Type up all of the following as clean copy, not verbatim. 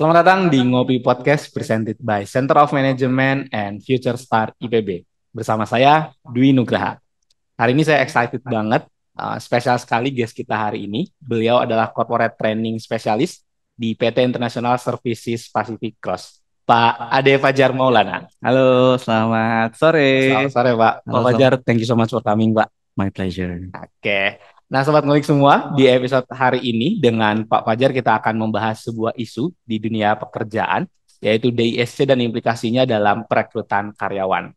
Selamat datang di Ngopi Podcast presented by Center of Management and Future Star IPB. Bersama saya, Dwi Nugraha. Hari ini saya excited banget. Spesial sekali guest kita hari ini. Beliau adalah Corporate Training Specialist di PT International Services Pacific Cross. Pak Ade Fajar Maulana. Halo, selamat sore. Selamat sore, Pak. Pak Halo, Fajar, selamat. thank you so much for coming, Pak. My pleasure. Oke. Nah, Sobat Ngulik semua, di episode hari ini dengan Pak Fajar kita akan membahas sebuah isu di dunia pekerjaan, yaitu DISC dan implikasinya dalam perekrutan karyawan.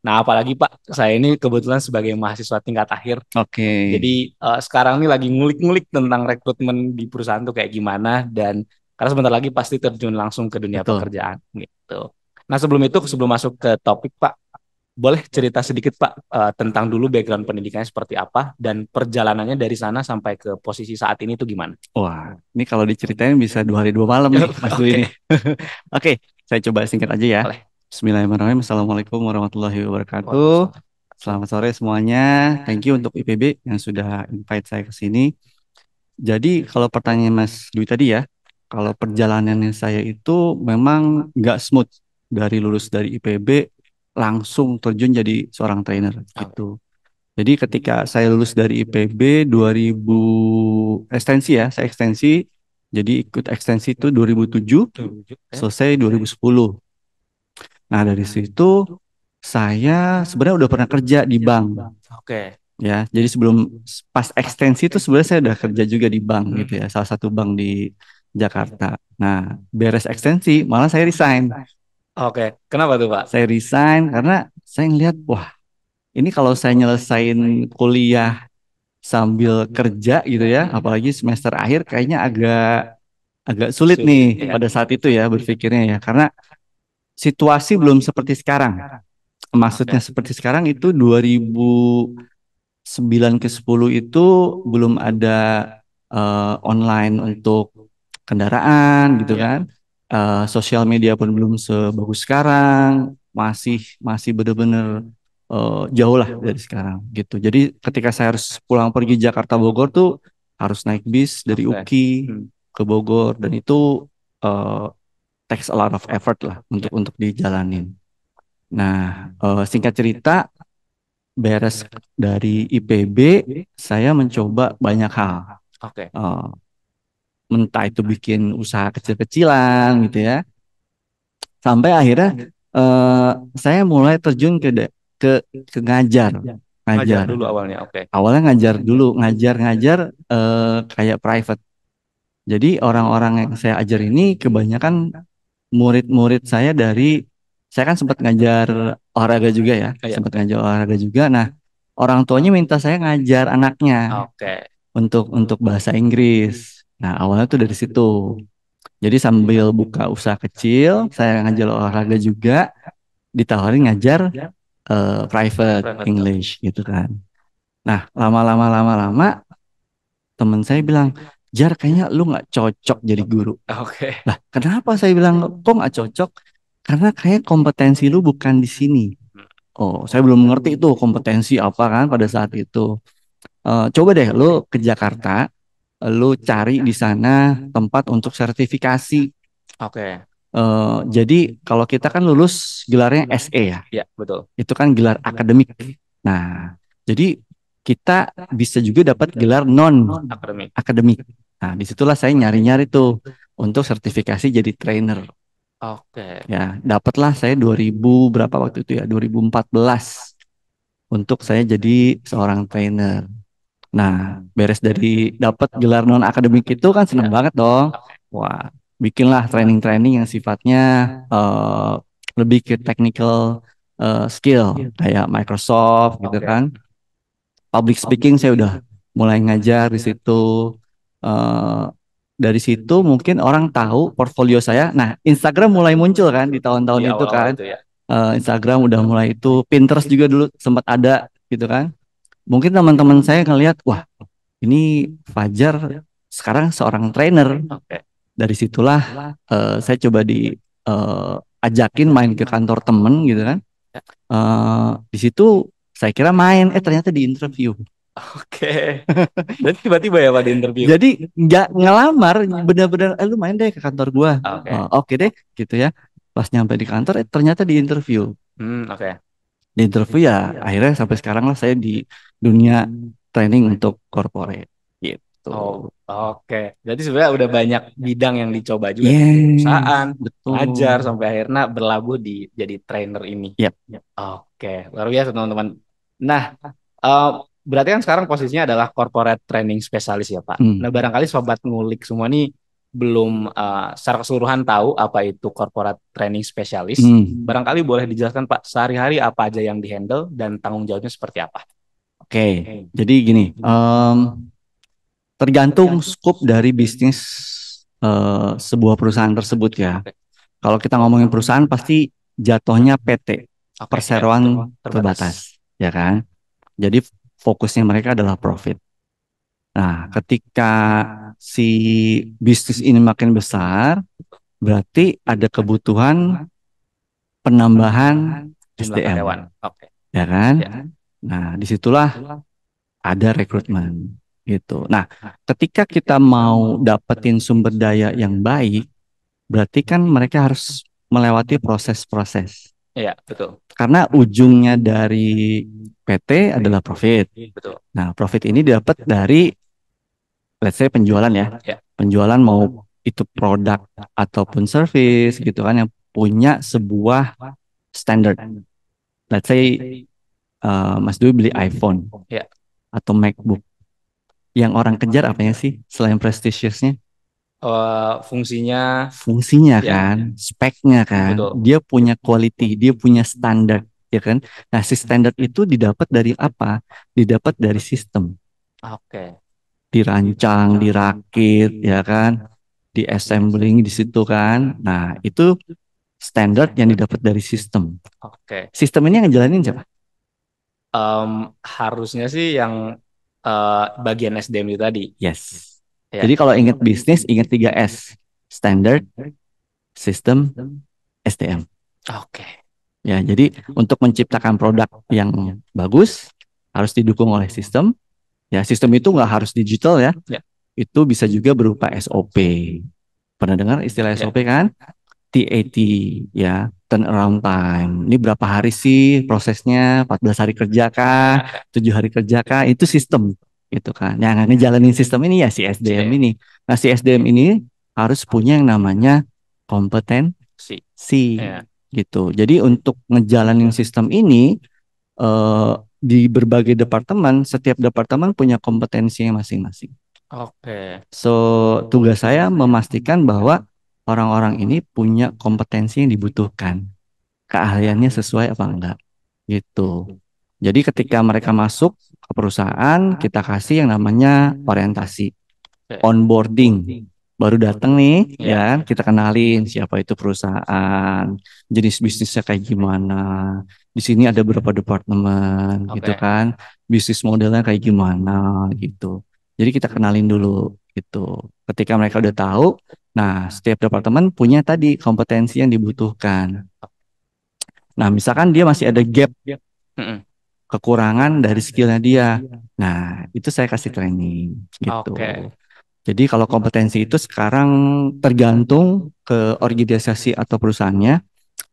Nah, apalagi Pak, saya ini kebetulan sebagai mahasiswa tingkat akhir, Oke, jadi sekarang ini lagi ngulik-ngulik tentang rekrutmen di perusahaan tuh kayak gimana, dan karena sebentar lagi pasti terjun langsung ke dunia betul. pekerjaan, gitu. Nah, sebelum masuk ke topik Pak, boleh cerita sedikit Pak tentang dulu background pendidikannya seperti apa dan perjalanannya dari sana sampai ke posisi saat ini tuh gimana? Wah, ini kalau diceritain bisa 2 hari 2 malam nih, Mas Dwi ini. Oke, Oke, saya coba singkat aja ya. boleh. Bismillahirrahmanirrahim. Assalamualaikum warahmatullahi wabarakatuh. Waalaikumsalam. Selamat sore semuanya. Thank you untuk IPB yang sudah invite saya ke sini. Jadi kalau pertanyaan Mas Dwi tadi ya, kalau perjalanannya saya itu memang nggak smooth dari lulus dari IPB langsung terjun jadi seorang trainer gitu. Jadi ketika saya lulus dari IPB 2000 ekstensi ya, saya ekstensi. Jadi ikut ekstensi itu 2007, selesai 2010. Nah, dari situ saya sebenarnya udah pernah kerja di bank Oke. ya. Jadi sebelum pas ekstensi itu sebenarnya saya udah kerja juga di bank gitu ya, salah satu bank di Jakarta. Nah, beres ekstensi malah saya resign. Oke, kenapa tuh Pak? Saya resign karena saya ngeliat, wah, ini kalau saya nyelesain kuliah sambil kerja gitu ya, apalagi semester akhir kayaknya agak agak sulit Sulit. nih Ya. pada saat itu ya berpikirnya ya, karena situasi belum seperti sekarang. Maksudnya seperti sekarang itu 2009 ke 10 itu belum ada online untuk kendaraan gitu Ya. kan. Sosial media pun belum sebagus sekarang, masih masih benar-benar jauh lah dari sekarang gitu. Jadi ketika saya harus pulang pergi Jakarta Bogor tuh harus naik bis dari Oke. UKI ke Bogor, dan itu uh, takes a lot of effort lah Ya. untuk dijalanin. Nah, singkat cerita, beres dari IPB, saya mencoba banyak hal. Oke. Eh, Entah itu bikin usaha kecil-kecilan gitu ya, sampai akhirnya eh, saya mulai terjun ke ke ngajar, Ngajar ngajar. dulu awalnya. Oke. Awalnya ngajar dulu, ngajar kayak private. Jadi orang-orang yang saya ajar ini kebanyakan murid-murid saya dari, saya kan sempat ngajar olahraga juga ya, Ya. sempat ngajar olahraga juga. Nah, orang tuanya minta saya ngajar anaknya Oke. untuk bahasa Inggris. Nah, awalnya tuh dari situ. Jadi sambil buka usaha kecil, saya ngajar olahraga juga, ditawarin ngajar private Private. English gitu kan. Nah, lama-lama teman saya bilang, Jar, kayaknya lu nggak cocok jadi guru. Oke. Lah, kenapa saya bilang kok nggak cocok? Karena kayak kompetensi lu bukan di sini. Oh, saya belum mengerti itu kompetensi apa kan pada saat itu. Coba deh lu ke Jakarta, lu cari di sana tempat untuk sertifikasi. Oke. Jadi kalau kita kan lulus gelarnya SE ya, Ya, betul. itu kan gelar akademik. Nah, jadi kita bisa juga dapat gelar non Akademik. akademik. Nah, disitulah saya nyari-nyari tuh untuk sertifikasi jadi trainer. Oke. Ya, dapatlah saya 2000 berapa waktu itu ya, 2014 untuk saya jadi seorang trainer. Nah, beres dari dapat gelar non akademik itu kan seneng Ya. banget dong. Wah, bikinlah training-training yang sifatnya eh, lebih ke technical skill kayak Microsoft gitu Oke. kan. Public speaking saya udah mulai ngajar di situ. Eh, dari situ mungkin orang tahu portfolio saya. Nah, Instagram mulai muncul kan di Di tahun-tahun itu awal-awal kan. itu ya. Instagram udah mulai itu, Pinterest juga dulu sempat ada gitu kan. Mungkin teman-teman saya ngelihat, wah, ini Fajar sekarang seorang trainer. Oke. Dari situlah saya coba ajakin main ke kantor temen gitu kan. Ya. Di situ saya kira main, ternyata di interview. Oke. Dan tiba-tiba ya Pak di interview. Jadi nggak ngelamar, bener-bener lu main deh ke kantor gua. Oke. Oh, oke deh gitu ya. Pas nyampe di kantor ternyata di interview. Oke. Di interview ya akhirnya sampai sekarang lah saya di dunia training untuk corporate gitu. Oh, oke. Jadi sebenarnya udah banyak bidang yang dicoba juga di Yes, perusahaan, ngajar betul. sampai akhirnya berlabuh di jadi trainer ini. Yap. Oke, luar biasa teman-teman. Nah, eh, berarti kan sekarang posisinya adalah corporate training spesialis ya Pak. Nah, Hmm. barangkali sobat ngulik semua nih belum secara keseluruhan tahu apa itu corporate training spesialis. Hmm. Barangkali boleh dijelaskan Pak, sehari-hari apa aja yang dihandle dan tanggung jawabnya seperti apa? Oke, jadi gini, tergantung scope dari bisnis sebuah perusahaan tersebut ya. Oke, Kalau kita ngomongin perusahaan pasti jatuhnya PT, oke, ya, perseroan terbatas. terbatas, ya kan? Jadi fokusnya mereka adalah profit. Nah, ketika si bisnis ini makin besar, berarti ada kebutuhan penambahan Jumlah karyawan. SDM, Oke, ya kan? ya, Nah, disitulah ada rekrutmen gitu. Nah, ketika kita mau dapetin sumber daya yang baik, berarti kan mereka harus melewati proses-proses. iya, betul, Karena ujungnya dari PT adalah profit. betul. Nah, profit ini didapat dari, let's say penjualan ya. Ya, Penjualan mau itu produk ataupun service gitu kan yang punya sebuah standar. Let's say Mas Dwi beli iPhone ya. atau MacBook. Yang orang kejar apanya sih selain prestigiousnya? Fungsinya, Fungsinya ya, kan, speknya kan, betul. dia punya quality, dia punya standar, ya kan? Nah, si standar itu didapat dari apa? Didapat dari sistem, Oke, dirancang, dirakit, ya kan? Di assembling di situ kan. Nah, itu standar yang didapat dari sistem. oke. Sistem ini yang ngejalanin siapa? Em, Harusnya sih yang bagian SDM itu tadi. Yes. Ya, Jadi kalau ingat bisnis, ingat 3S. Standard, sistem, SDM. oke. Ya, jadi untuk menciptakan produk yang bagus harus didukung oleh sistem. Ya, sistem itu nggak harus digital ya. Ya, Itu bisa juga berupa SOP. Pernah dengar istilah ya. SOP kan? TAT ya, turnaround time. Ini berapa hari sih prosesnya? 14 hari kerja kah? 7 hari kerja kah? Itu sistem gitu kan. Yang ngejalanin sistem ini ya si SDM SDM. ini. Nah, si SDM ini harus punya yang namanya kompetensi Ya, gitu. Jadi untuk ngejalanin sistem ini di berbagai departemen, setiap departemen punya kompetensinya masing-masing. oke. So, tugas saya memastikan bahwa orang-orang ini punya kompetensi yang dibutuhkan, keahliannya sesuai apa enggak, gitu. Jadi ketika mereka masuk ke perusahaan, kita kasih yang namanya orientasi, Oke. onboarding. Baru datang nih, Ya, ya, kita kenalin siapa itu perusahaan, jenis bisnisnya kayak gimana. Di sini ada berapa departemen, gitu oke. kan. Bisnis modelnya kayak gimana, gitu. Jadi kita kenalin dulu, gitu. Ketika mereka udah tahu, nah setiap departemen punya tadi kompetensi yang dibutuhkan. Nah, misalkan dia masih ada gap, Mm-mm. kekurangan dari skillnya dia. Nah, itu saya kasih training, Oke. gitu. Jadi kalau kompetensi itu sekarang tergantung ke organisasi atau perusahaannya.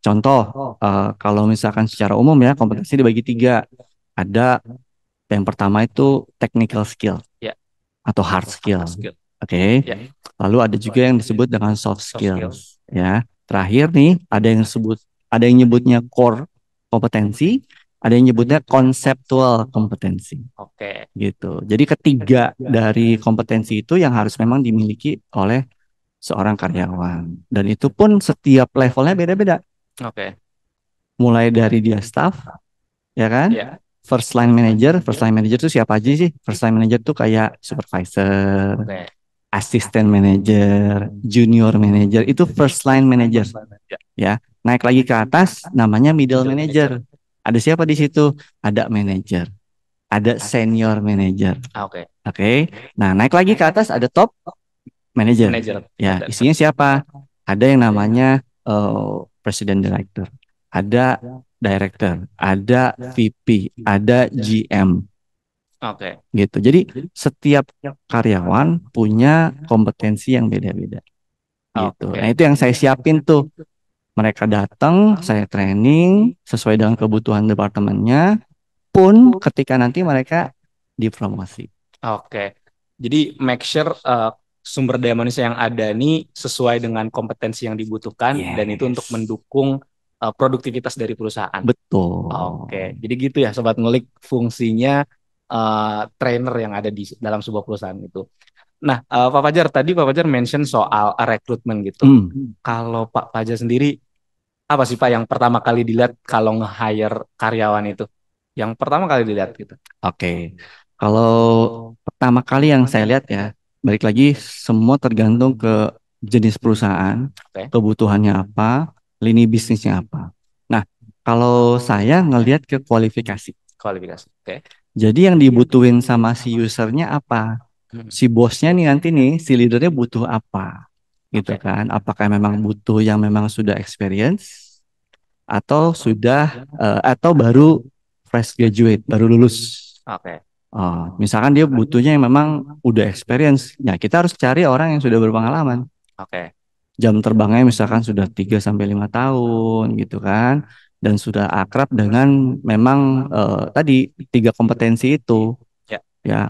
Contoh, kalau misalkan secara umum ya kompetensi dibagi tiga. Ada yang pertama itu technical skill Ya, atau hard skill. hard skill. Oke. Ya, Lalu ada juga yang disebut dengan soft soft skill. skills. Ya. Terakhir nih ada yang nyebutnya core kompetensi, ada yang nyebutnya konseptual kompetensi Oke. gitu. Jadi ketiga dari kompetensi itu yang harus memang dimiliki oleh seorang karyawan. Dan itu pun setiap levelnya beda-beda. Oke. Mulai dari dia staff, ya kan? Ya, First line manager itu siapa aja sih? First line manager tuh kayak supervisor, oke. assistant manager, junior manager, itu first line manager, Ya, ya. Naik lagi ke atas namanya middle middle manager. manager. Ada siapa di situ? Ada manager, ada senior manager. Oke. Oke. Nah, naik lagi ke atas ada top manager. Manager. Ya, Ada. isinya siapa? Ada yang namanya president director, ada director, ada VP, ada GM. Oke. gitu. Jadi setiap karyawan punya kompetensi yang beda-beda gitu. Nah, Oke. itu yang saya siapin tuh. Mereka datang, saya training sesuai dengan kebutuhan departemennya, pun ketika nanti mereka dipromosi. Oke. Jadi make sure sumber daya manusia yang ada ini sesuai dengan kompetensi yang dibutuhkan dan itu untuk Yes, mendukung produktivitas dari perusahaan. Oke. betul. Jadi gitu ya Sobat Ngulik fungsinya trainer yang ada di dalam sebuah perusahaan itu. Nah, Pak Fajar tadi Pak Fajar mention soal rekrutmen gitu. Hmm. Kalau Pak Fajar sendiri apa sih Pak yang pertama kali dilihat kalau nge-hire karyawan itu? Yang pertama kali dilihat gitu. Oke, kalau pertama kali yang saya lihat ya, balik lagi semua tergantung ke jenis perusahaan, Oke. kebutuhannya apa, lini bisnisnya apa. Nah, kalau saya ngelihat ke kualifikasi. Kualifikasi. Oke. Jadi yang dibutuhin sama si usernya apa? Hmm. Si bosnya nih nanti nih, si leadernya butuh apa? Gitu Oke. kan? Apakah memang butuh yang memang sudah experience atau sudah atau baru fresh graduate, baru lulus? Oke. Misalkan dia butuhnya yang memang udah experience, ya kita harus cari orang yang sudah berpengalaman. Oke. Jam terbangnya misalkan sudah 3 sampai 5 tahun gitu kan, dan sudah akrab dengan memang tadi tiga kompetensi itu. Ya. Ya,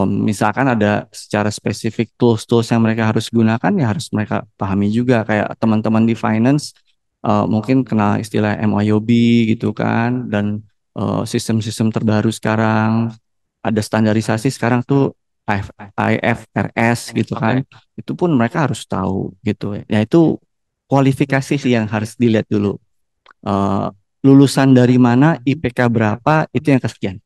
misalkan ada secara spesifik tools-tools yang mereka harus gunakan, ya harus mereka pahami juga. Kayak teman-teman di finance mungkin kenal istilah MYOB gitu kan, dan sistem-sistem terbaru sekarang ada standarisasi sekarang tuh IFRS gitu kan. Oke. Itu pun mereka harus tahu gitu. Ya itu kualifikasi sih yang harus dilihat dulu. Eh, Lulusan dari mana, IPK berapa, itu yang kesekian.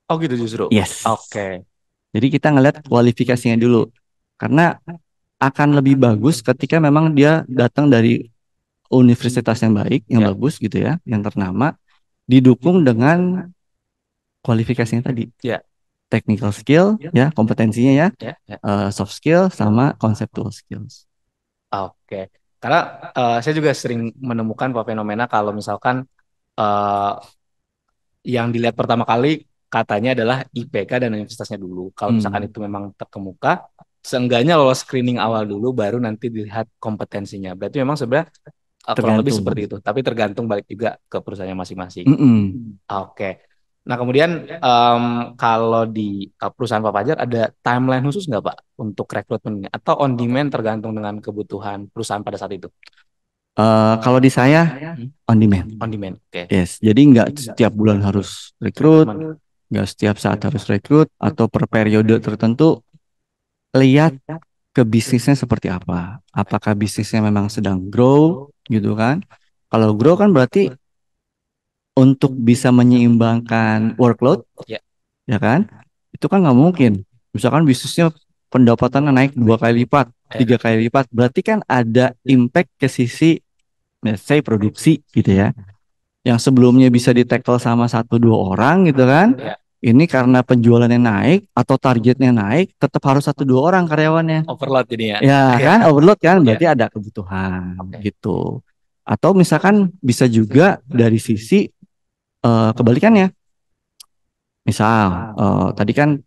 Oh gitu justru. Yes. Oke. Jadi kita ngeliat kualifikasinya dulu. Karena akan lebih bagus ketika memang dia datang dari universitas yang baik, yang Ya. bagus gitu ya, yang ternama, didukung dengan kualifikasinya tadi. Ya. Technical skill, ya, kompetensinya ya, Ya. Ya. soft skill, sama conceptual skills. Oke. Karena saya juga sering menemukan fenomena kalau misalkan eh, yang dilihat pertama kali katanya adalah IPK dan universitasnya dulu. Kalau misalkan Hmm, itu memang terkemuka, seenggaknya lolos screening awal dulu, baru nanti dilihat kompetensinya. Berarti memang sebenarnya kurang lebih tergantung. seperti itu. Tapi tergantung balik juga ke perusahaannya masing-masing. Mm-mm. Oke. Nah kemudian kalau di perusahaan Pak Fajar ada timeline khusus nggak Pak untuk rekrutmennya? Atau on demand tergantung dengan kebutuhan perusahaan pada saat itu? Kalau di saya Hmm? on demand. On demand. Oke. Yes, jadi nggak setiap bulan harus rekrut, Rekrutmen. nggak setiap saat harus rekrut, atau per periode tertentu. Lihat ke bisnisnya seperti apa. Apakah bisnisnya memang sedang grow gitu kan? Kalau grow kan berarti untuk bisa menyeimbangkan workload, Ya. ya kan? Itu kan nggak mungkin. Misalkan bisnisnya pendapatannya naik 2 kali lipat, Eh, 3 kali lipat, berarti kan ada impact ke sisi, saya produksi gitu ya. Yang sebelumnya bisa di-tackle sama 1 2 orang gitu kan. ya. Ini karena penjualannya naik atau targetnya naik, tetap harus 1 2 orang karyawannya. Overload jadinya. Ya Ya. kan, overload kan, Ya. berarti ada kebutuhan Oke. gitu. Atau misalkan bisa juga dari sisi kebalikannya. Misal tadi kan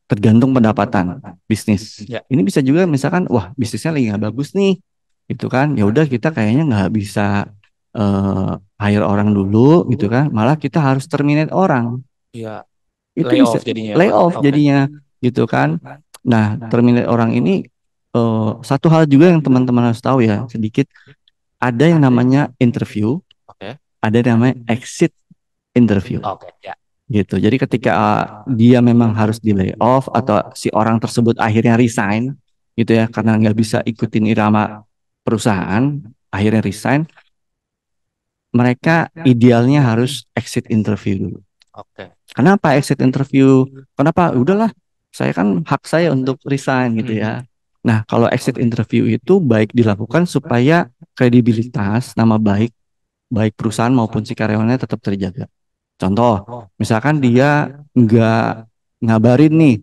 tergantung pendapatan bisnis. Ya. Ini bisa juga misalkan, wah bisnisnya lagi nggak bagus nih, gitu kan. Ya udah kita kayaknya nggak bisa eh, hire orang dulu, gitu kan. Malah kita harus terminate orang. Ya. Itu bisa Layoff jadinya ya Pak. layoff Oke. jadinya, gitu kan. Nah, terminate orang ini satu hal juga yang teman-teman harus tahu ya sedikit, ada yang namanya interview, Oke. ada yang namanya exit interview. Oke. Ya. Gitu. Jadi ketika dia memang harus di layoff atau si orang tersebut akhirnya resign, gitu ya, karena nggak bisa ikutin irama perusahaan, akhirnya resign, mereka idealnya harus exit interview dulu. Oke. Kenapa exit interview? Kenapa? Udahlah, saya kan hak saya untuk resign gitu ya. Nah, kalau exit interview itu baik dilakukan supaya kredibilitas, nama baik, baik perusahaan maupun si karyawannya tetap terjaga. Contoh, misalkan dia nggak ngabarin nih,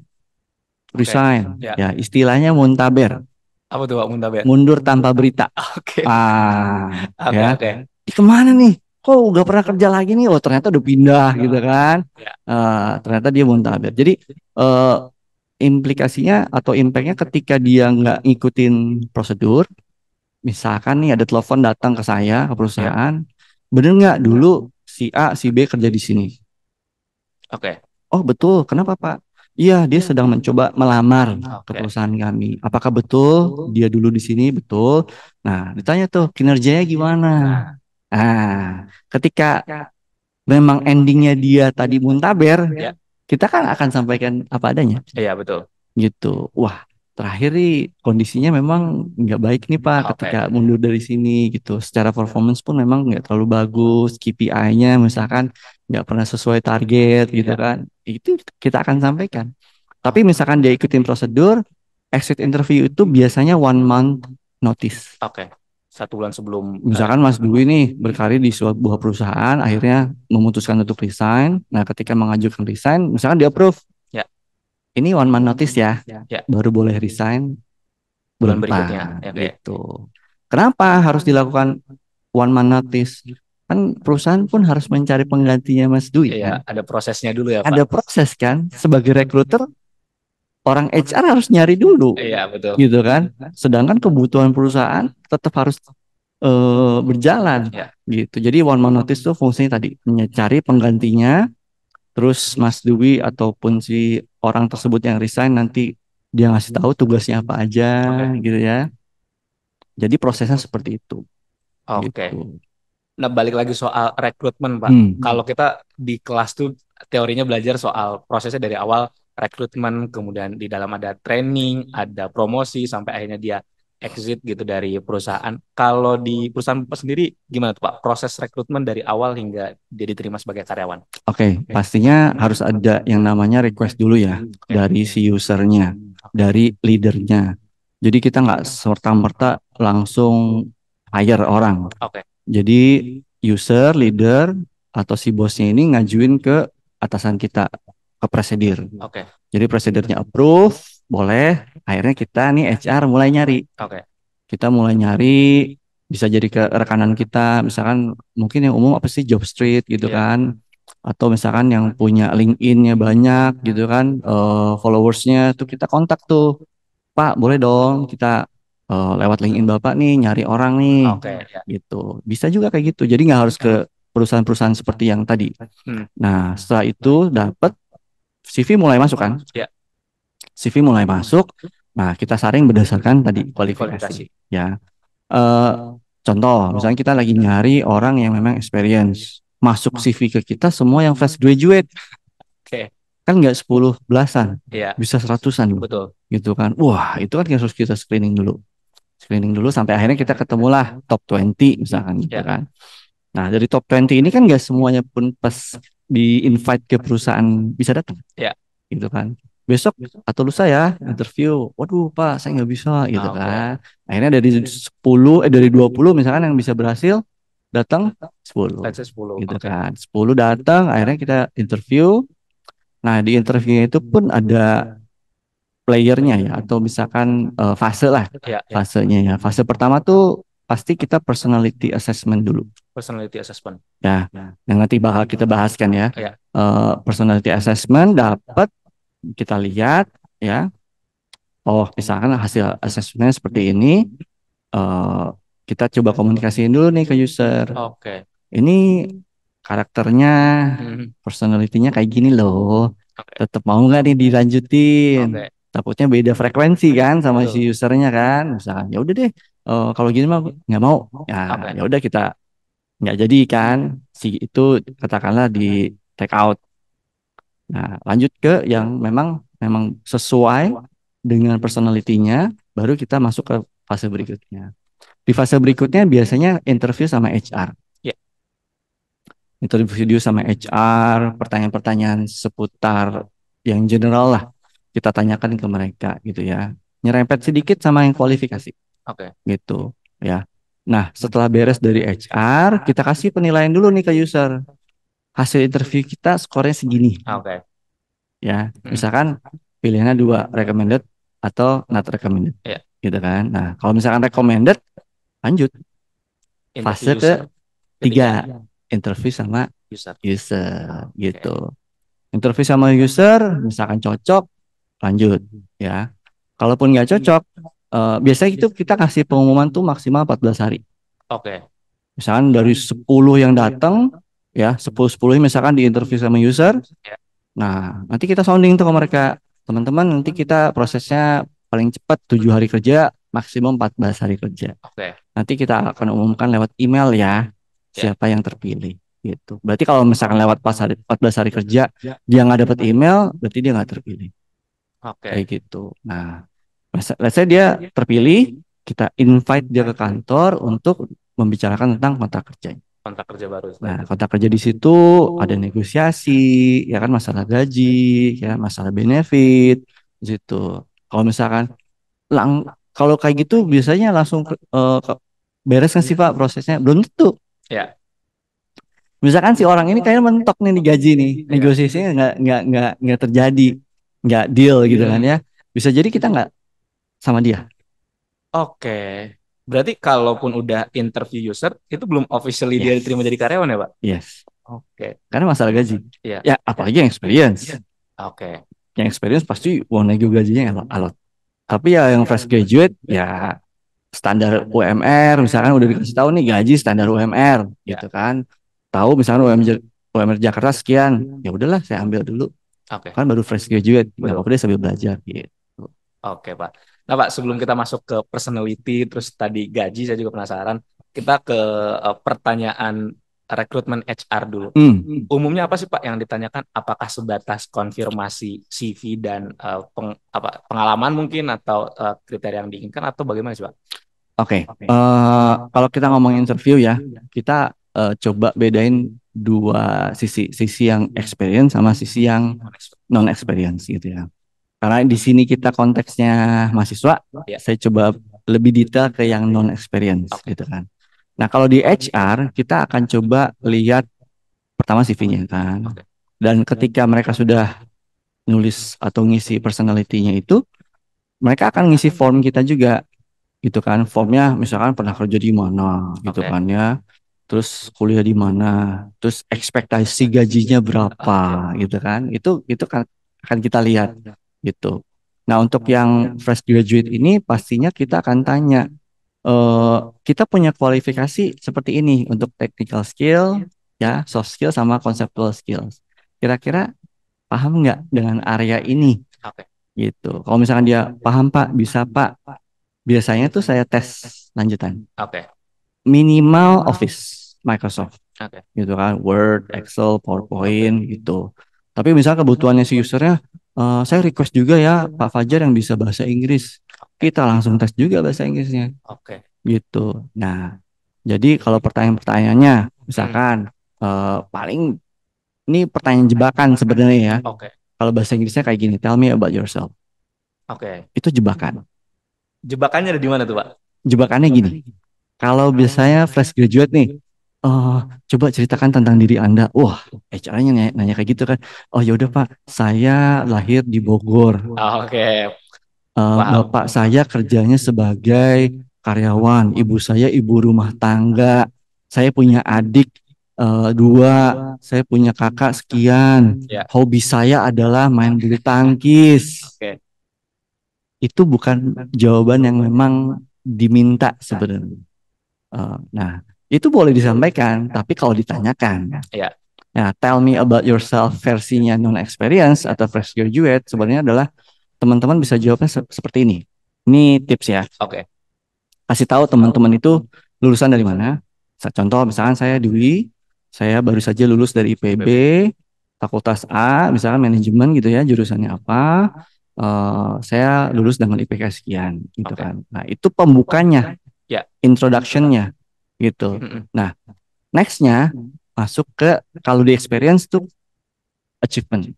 Oke. resign, Ya. ya istilahnya muntaber, Apa tuh Pak Muntaber? mundur tanpa berita. Oke. Ah, Oke. ya, Oke. kemana nih? kok udah pernah kerja lagi nih, oh ternyata udah pindah gitu kan. Ya. Ternyata dia muntaber. Jadi eh, implikasinya atau impactnya ketika dia nggak ngikutin prosedur, misalkan nih ada telepon datang ke saya ke Ya. perusahaan, bener nggak dulu si A si B kerja di sini? Oke. Oh betul, kenapa Pak? Iya, dia sedang mencoba melamar ke Oke. perusahaan kami. Apakah betul dia dulu di sini? Betul. Nah, ditanya tuh kinerjanya gimana? Nah, Nah, ketika memang endingnya dia tadi muntaber, ya. kita kan akan sampaikan apa adanya Iya, betul. gitu. Wah, terakhir nih kondisinya memang nggak baik nih Pak Oke. ketika mundur dari sini gitu. Secara performance pun memang nggak terlalu bagus. KPI-nya misalkan nggak pernah sesuai target gitu Ya. kan. Itu kita akan sampaikan. Tapi misalkan dia ikutin prosedur, exit interview itu biasanya 1 month notice. Oke. 1 bulan sebelum Misalkan Mas Dwi nih berkarir di sebuah perusahaan, akhirnya memutuskan untuk resign. Nah, ketika mengajukan resign, misalkan di approve, ya, ini 1 month notice ya, ya, baru boleh resign bulan bulan berikutnya. depan Ya, oke. gitu. Kenapa harus dilakukan 1 month notice? Kan perusahaan pun harus mencari penggantinya Mas Dwi Iya, kan. ada prosesnya dulu ya, Pak. Ada proses kan. Sebagai recruiter, orang HR harus nyari dulu Iya, betul. gitu kan. Sedangkan kebutuhan perusahaan tetap harus berjalan Ya. gitu. Jadi 1 month notice itu fungsinya tadi mencari penggantinya. Terus Mas Dwi ataupun si orang tersebut yang resign nanti dia ngasih tahu tugasnya apa aja gitu ya. Jadi prosesnya seperti itu Oke. gitu. Nah, balik lagi soal rekrutmen, Pak. Hmm. Kalau kita di kelas tuh teorinya belajar soal prosesnya dari awal rekrutmen, kemudian di dalam ada training, ada promosi, sampai akhirnya dia exit gitu dari perusahaan. Kalau di perusahaan Bapak sendiri gimana tuh, Pak? Proses rekrutmen dari awal hingga dia diterima sebagai karyawan. Oke, pastinya harus ada yang namanya request dulu ya dari si usernya, dari leadernya. Jadi kita nggak serta-merta langsung hire orang. Oke. Jadi user, leader, atau si bosnya ini ngajuin ke atasan kita, ke presidir. Oke. Jadi presidirnya approve, boleh. Akhirnya kita nih HR mulai nyari. Oke. Kita mulai nyari, bisa jadi ke rekanan kita, misalkan mungkin yang umum apa sih Jobstreet gitu Iya. kan. Atau misalkan yang punya LinkedIn-nya banyak gitu kan, followersnya tuh kita kontak tuh. Pak, boleh dong kita lewat LinkedIn Bapak nih nyari orang nih Oke. Ya. gitu. Bisa juga kayak gitu. Jadi nggak harus ke perusahaan-perusahaan seperti yang tadi. Hmm. Nah, setelah itu dapat CV mulai masuk kan? Ya. CV mulai masuk. Nah, kita saring berdasarkan tadi Kualifikasi. kualifikasi. Ya. Eh, Contoh, misalnya kita lagi nyari orang yang memang experience. Masuk CV ke kita semua yang fresh graduate. Oke. Kan nggak 10 belasan, Iya. bisa seratusan loh. Betul. Gitu kan. Wah, itu kan harus kita screening dulu. Screening dulu sampai akhirnya kita ketemulah top 20 misalkan gitu Ya. kan. Nah, dari top 20 ini kan nggak semuanya pun pas di invite ke perusahaan bisa datang. Ya. Gitu kan. Besok atau lusa ya interview. Waduh, Pak, saya nggak bisa gitu Oke. kan. Akhirnya dari 20 misalkan yang bisa berhasil datang 10. Let's say 10. Gitu Oke. kan. 10 datang, akhirnya kita interview. Nah, di interviewnya itu pun ada playernya ya atau misalkan fase lah Ya. Ya. fasenya ya. Fase pertama tuh pasti kita personality assessment dulu. Personality assessment. Ya, yang nanti bakal kita bahaskan ya. Ya. Personality assessment dapat kita lihat ya. Oh, misalkan hasil assessment seperti ini, kita coba komunikasiin dulu nih ke user. Oke. Ini karakternya, personality-nya kayak gini loh. Oke. Tetap mau nggak nih dilanjutin? Oke. Takutnya beda frekuensi kan sama si Betul. usernya kan. Misalkan ya udah deh, kalau gini mah nggak mau. Ya, Oke. ya udah kita nggak jadi kan si itu katakanlah di take out. Nah, lanjut ke yang memang memang sesuai dengan personalitinya, baru kita masuk ke fase berikutnya. Di fase berikutnya biasanya interview sama HR. Ya. Interview sama HR, pertanyaan-pertanyaan seputar yang general lah kita tanyakan ke mereka gitu ya. Nyerempet sedikit sama yang kualifikasi. Oke. Gitu ya. Nah, setelah beres dari HR, kita kasih penilaian dulu nih ke user. Hasil interview kita skornya segini. Oke. Ya, misalkan pilihannya 2, recommended atau not recommended. Ya. Gitu kan. Nah, kalau misalkan recommended, lanjut Interview fase user ke 3, interview sama User. user Oke. gitu. Interview sama user, misalkan cocok, lanjut ya. Kalaupun nggak cocok, biasanya itu kita kasih pengumuman tuh maksimal 14 hari. Oke. Misalkan dari 10 yang datang, ya 10 misalkan di interview sama user. Ya. Nah, nanti kita sounding tuh ke mereka. Teman-teman, nanti kita prosesnya paling cepat 7 hari kerja, maksimum 14 hari kerja. Oke. Nanti kita akan umumkan lewat email ya, Ya. siapa yang terpilih. Gitu. Berarti kalau misalkan lewat 14 hari kerja, dia nggak dapat email, berarti dia nggak terpilih. Oke. Kayak gitu. Nah, let's say dia terpilih, kita invite dia ke kantor untuk membicarakan tentang kontrak kerja. Kontrak kerja baru setelah Nah, itu. kontrak kerja di situ ada negosiasi, ya kan masalah gaji, ya masalah benefit, di situ. Kalau misalkan kalau kayak gitu biasanya langsung beres kan sih Pak prosesnya? Belum tentu. Ya. Misalkan si orang ini kayaknya mentok nih di gaji nih, Ya. negosiasinya nggak terjadi, nggak deal gitu kan ya. Bisa jadi kita nggak sama dia. Oke. Berarti kalaupun udah interview user, itu belum officially dia Yes, diterima jadi karyawan ya, Pak? yes. Oke. Karena masalah gaji. Iya. Ya, apalagi yang experience. Oke. Yang experience pasti uang nego gajinya alot. Tapi ya yang fresh graduate ya standar UMR misalkan udah dikasih tahu nih gaji standar UMR gitu kan. Tahu misalkan UMR Jakarta sekian, ya udahlah saya ambil dulu. Oke. Kan baru fresh graduate, nggak Betul. apa-apa deh sambil belajar gitu. Oke, Pak. Nah, Pak, sebelum kita masuk ke personality, terus tadi gaji, saya juga penasaran. Kita ke pertanyaan rekrutmen HR dulu. Umumnya apa sih, Pak, yang ditanyakan? Apakah sebatas konfirmasi CV dan pengalaman mungkin, atau kriteria yang diinginkan, atau bagaimana sih, Pak? Oke, kalau kita ngomong interview ya, kita coba bedain dua sisi yang experience sama sisi yang non experience gitu ya. Karena di sini kita konteksnya mahasiswa, Ya. saya coba lebih detail ke yang non experience gitu kan. Nah, kalau di HR kita akan coba lihat pertama CV-nya kan. Dan ketika mereka sudah nulis atau ngisi personality-nya itu, mereka akan ngisi form kita juga gitu kan. Formnya misalkan pernah kerja di mana gitu kan ya. Terus kuliah di mana, terus ekspektasi gajinya berapa gitu kan. Itu kan akan kita lihat gitu. Nah, untuk yang fresh graduate ini pastinya kita akan tanya, kita punya kualifikasi seperti ini untuk technical skill, ya, soft skill sama conceptual skills. Kira-kira paham nggak dengan area ini? Gitu. Kalau misalkan dia paham Pak, bisa Pak, biasanya tuh saya tes lanjutan. Minimal Office, Microsoft, gitu kan, Word, Excel, PowerPoint gitu. Tapi misalnya kebutuhannya si usernya, saya request juga ya Pak Fajar yang bisa bahasa Inggris. Kita langsung tes juga bahasa Inggrisnya. Gitu. Nah, jadi kalau pertanyaan-pertanyaannya, misalkan paling ini pertanyaan jebakan sebenarnya ya. Kalau bahasa Inggrisnya kayak gini, tell me about yourself. Itu jebakan. Jebakannya ada di mana tuh, Pak? Jebakannya gini. Kalau biasanya fresh graduate nih, coba ceritakan tentang diri Anda. Wah, HR-nya nanya kayak gitu kan. Oh ya udah Pak, saya lahir di Bogor. Bapak saya kerjanya sebagai karyawan, ibu saya ibu rumah tangga. Saya punya adik 2, saya punya kakak sekian. Hobi saya adalah main bulu tangkis. Itu bukan jawaban yang memang diminta sebenarnya. Nah, itu boleh disampaikan, tapi kalau ditanyakan, nah, tell me about yourself versinya non-experience atau fresh graduate sebenarnya adalah teman-teman bisa jawabnya seperti ini. Ini tips ya. Kasih tahu teman-teman itu lulusan dari mana. Contoh misalkan saya Dwi, saya baru saja lulus dari IPB, Fakultas A, misalkan manajemen gitu ya, jurusannya apa. Saya lulus dengan IPK sekian gitu kan. Nah, itu pembukanya, introduction-nya gitu. Nah, next-nya masuk ke kalau di experience tuh achievement.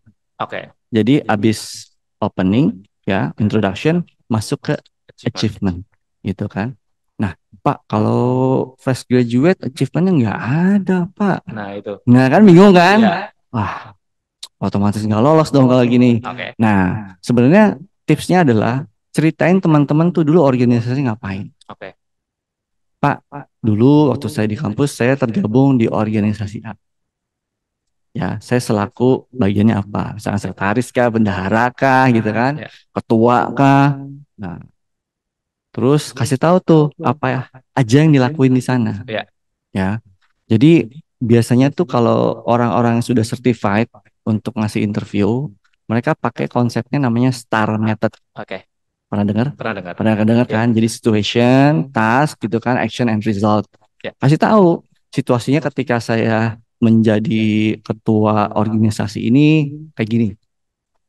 Jadi abis opening ya, introduction, masuk ke achievement gitu kan. Nah, Pak, kalau fresh graduate achievementnya nggak ada, Pak. Nah, itu. Nah, kan bingung kan? Wah, otomatis nggak lolos dong kalau gini. Nah, sebenarnya tipsnya adalah ceritain teman-teman tuh dulu organisasi ngapain. Pak, dulu waktu saya di kampus saya tergabung di organisasi A. Ya, saya selaku bagiannya apa? Misalnya sekretaris kah, bendahara kah, gitu kan? Ya. Ketua kah? Nah, terus kasih tahu tuh apa aja yang dilakuin di sana. Ya. Ya, jadi biasanya tuh kalau orang-orang yang sudah certified untuk ngasih interview, mereka pakai konsepnya namanya STAR method. Oke. Pernah dengar? Pernah dengar. Pernah dengar Ya. kan? Jadi situation, task gitu kan, action and result. Ya. Kasih tahu situasinya ketika saya menjadi ketua organisasi ini kayak gini.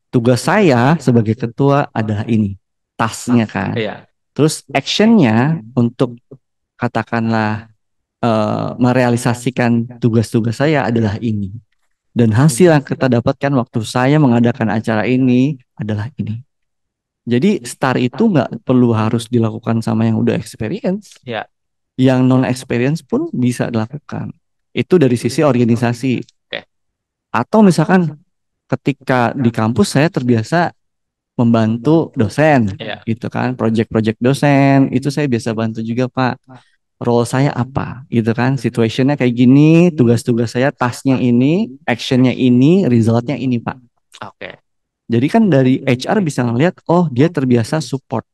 Tugas saya sebagai ketua adalah ini, tasknya kan. Iya. Terus actionnya untuk katakanlah merealisasikan tugas-tugas saya adalah ini. Dan hasil yang kita dapatkan waktu saya mengadakan acara ini adalah ini. Jadi STAR itu nggak perlu harus dilakukan sama yang udah experience. Ya. Yang non experience pun bisa dilakukan. Itu dari sisi organisasi. Oke. Atau misalkan ketika di kampus saya terbiasa membantu dosen, Ya. gitu kan, project-project dosen, itu saya biasa bantu juga Pak. Role saya apa, gitu kan, situationnya kayak gini, tugas-tugas saya, tasknya ini, actionnya ini, resultnya ini Pak. Oke. Jadi kan dari HR bisa ngeliat, oh dia terbiasa support,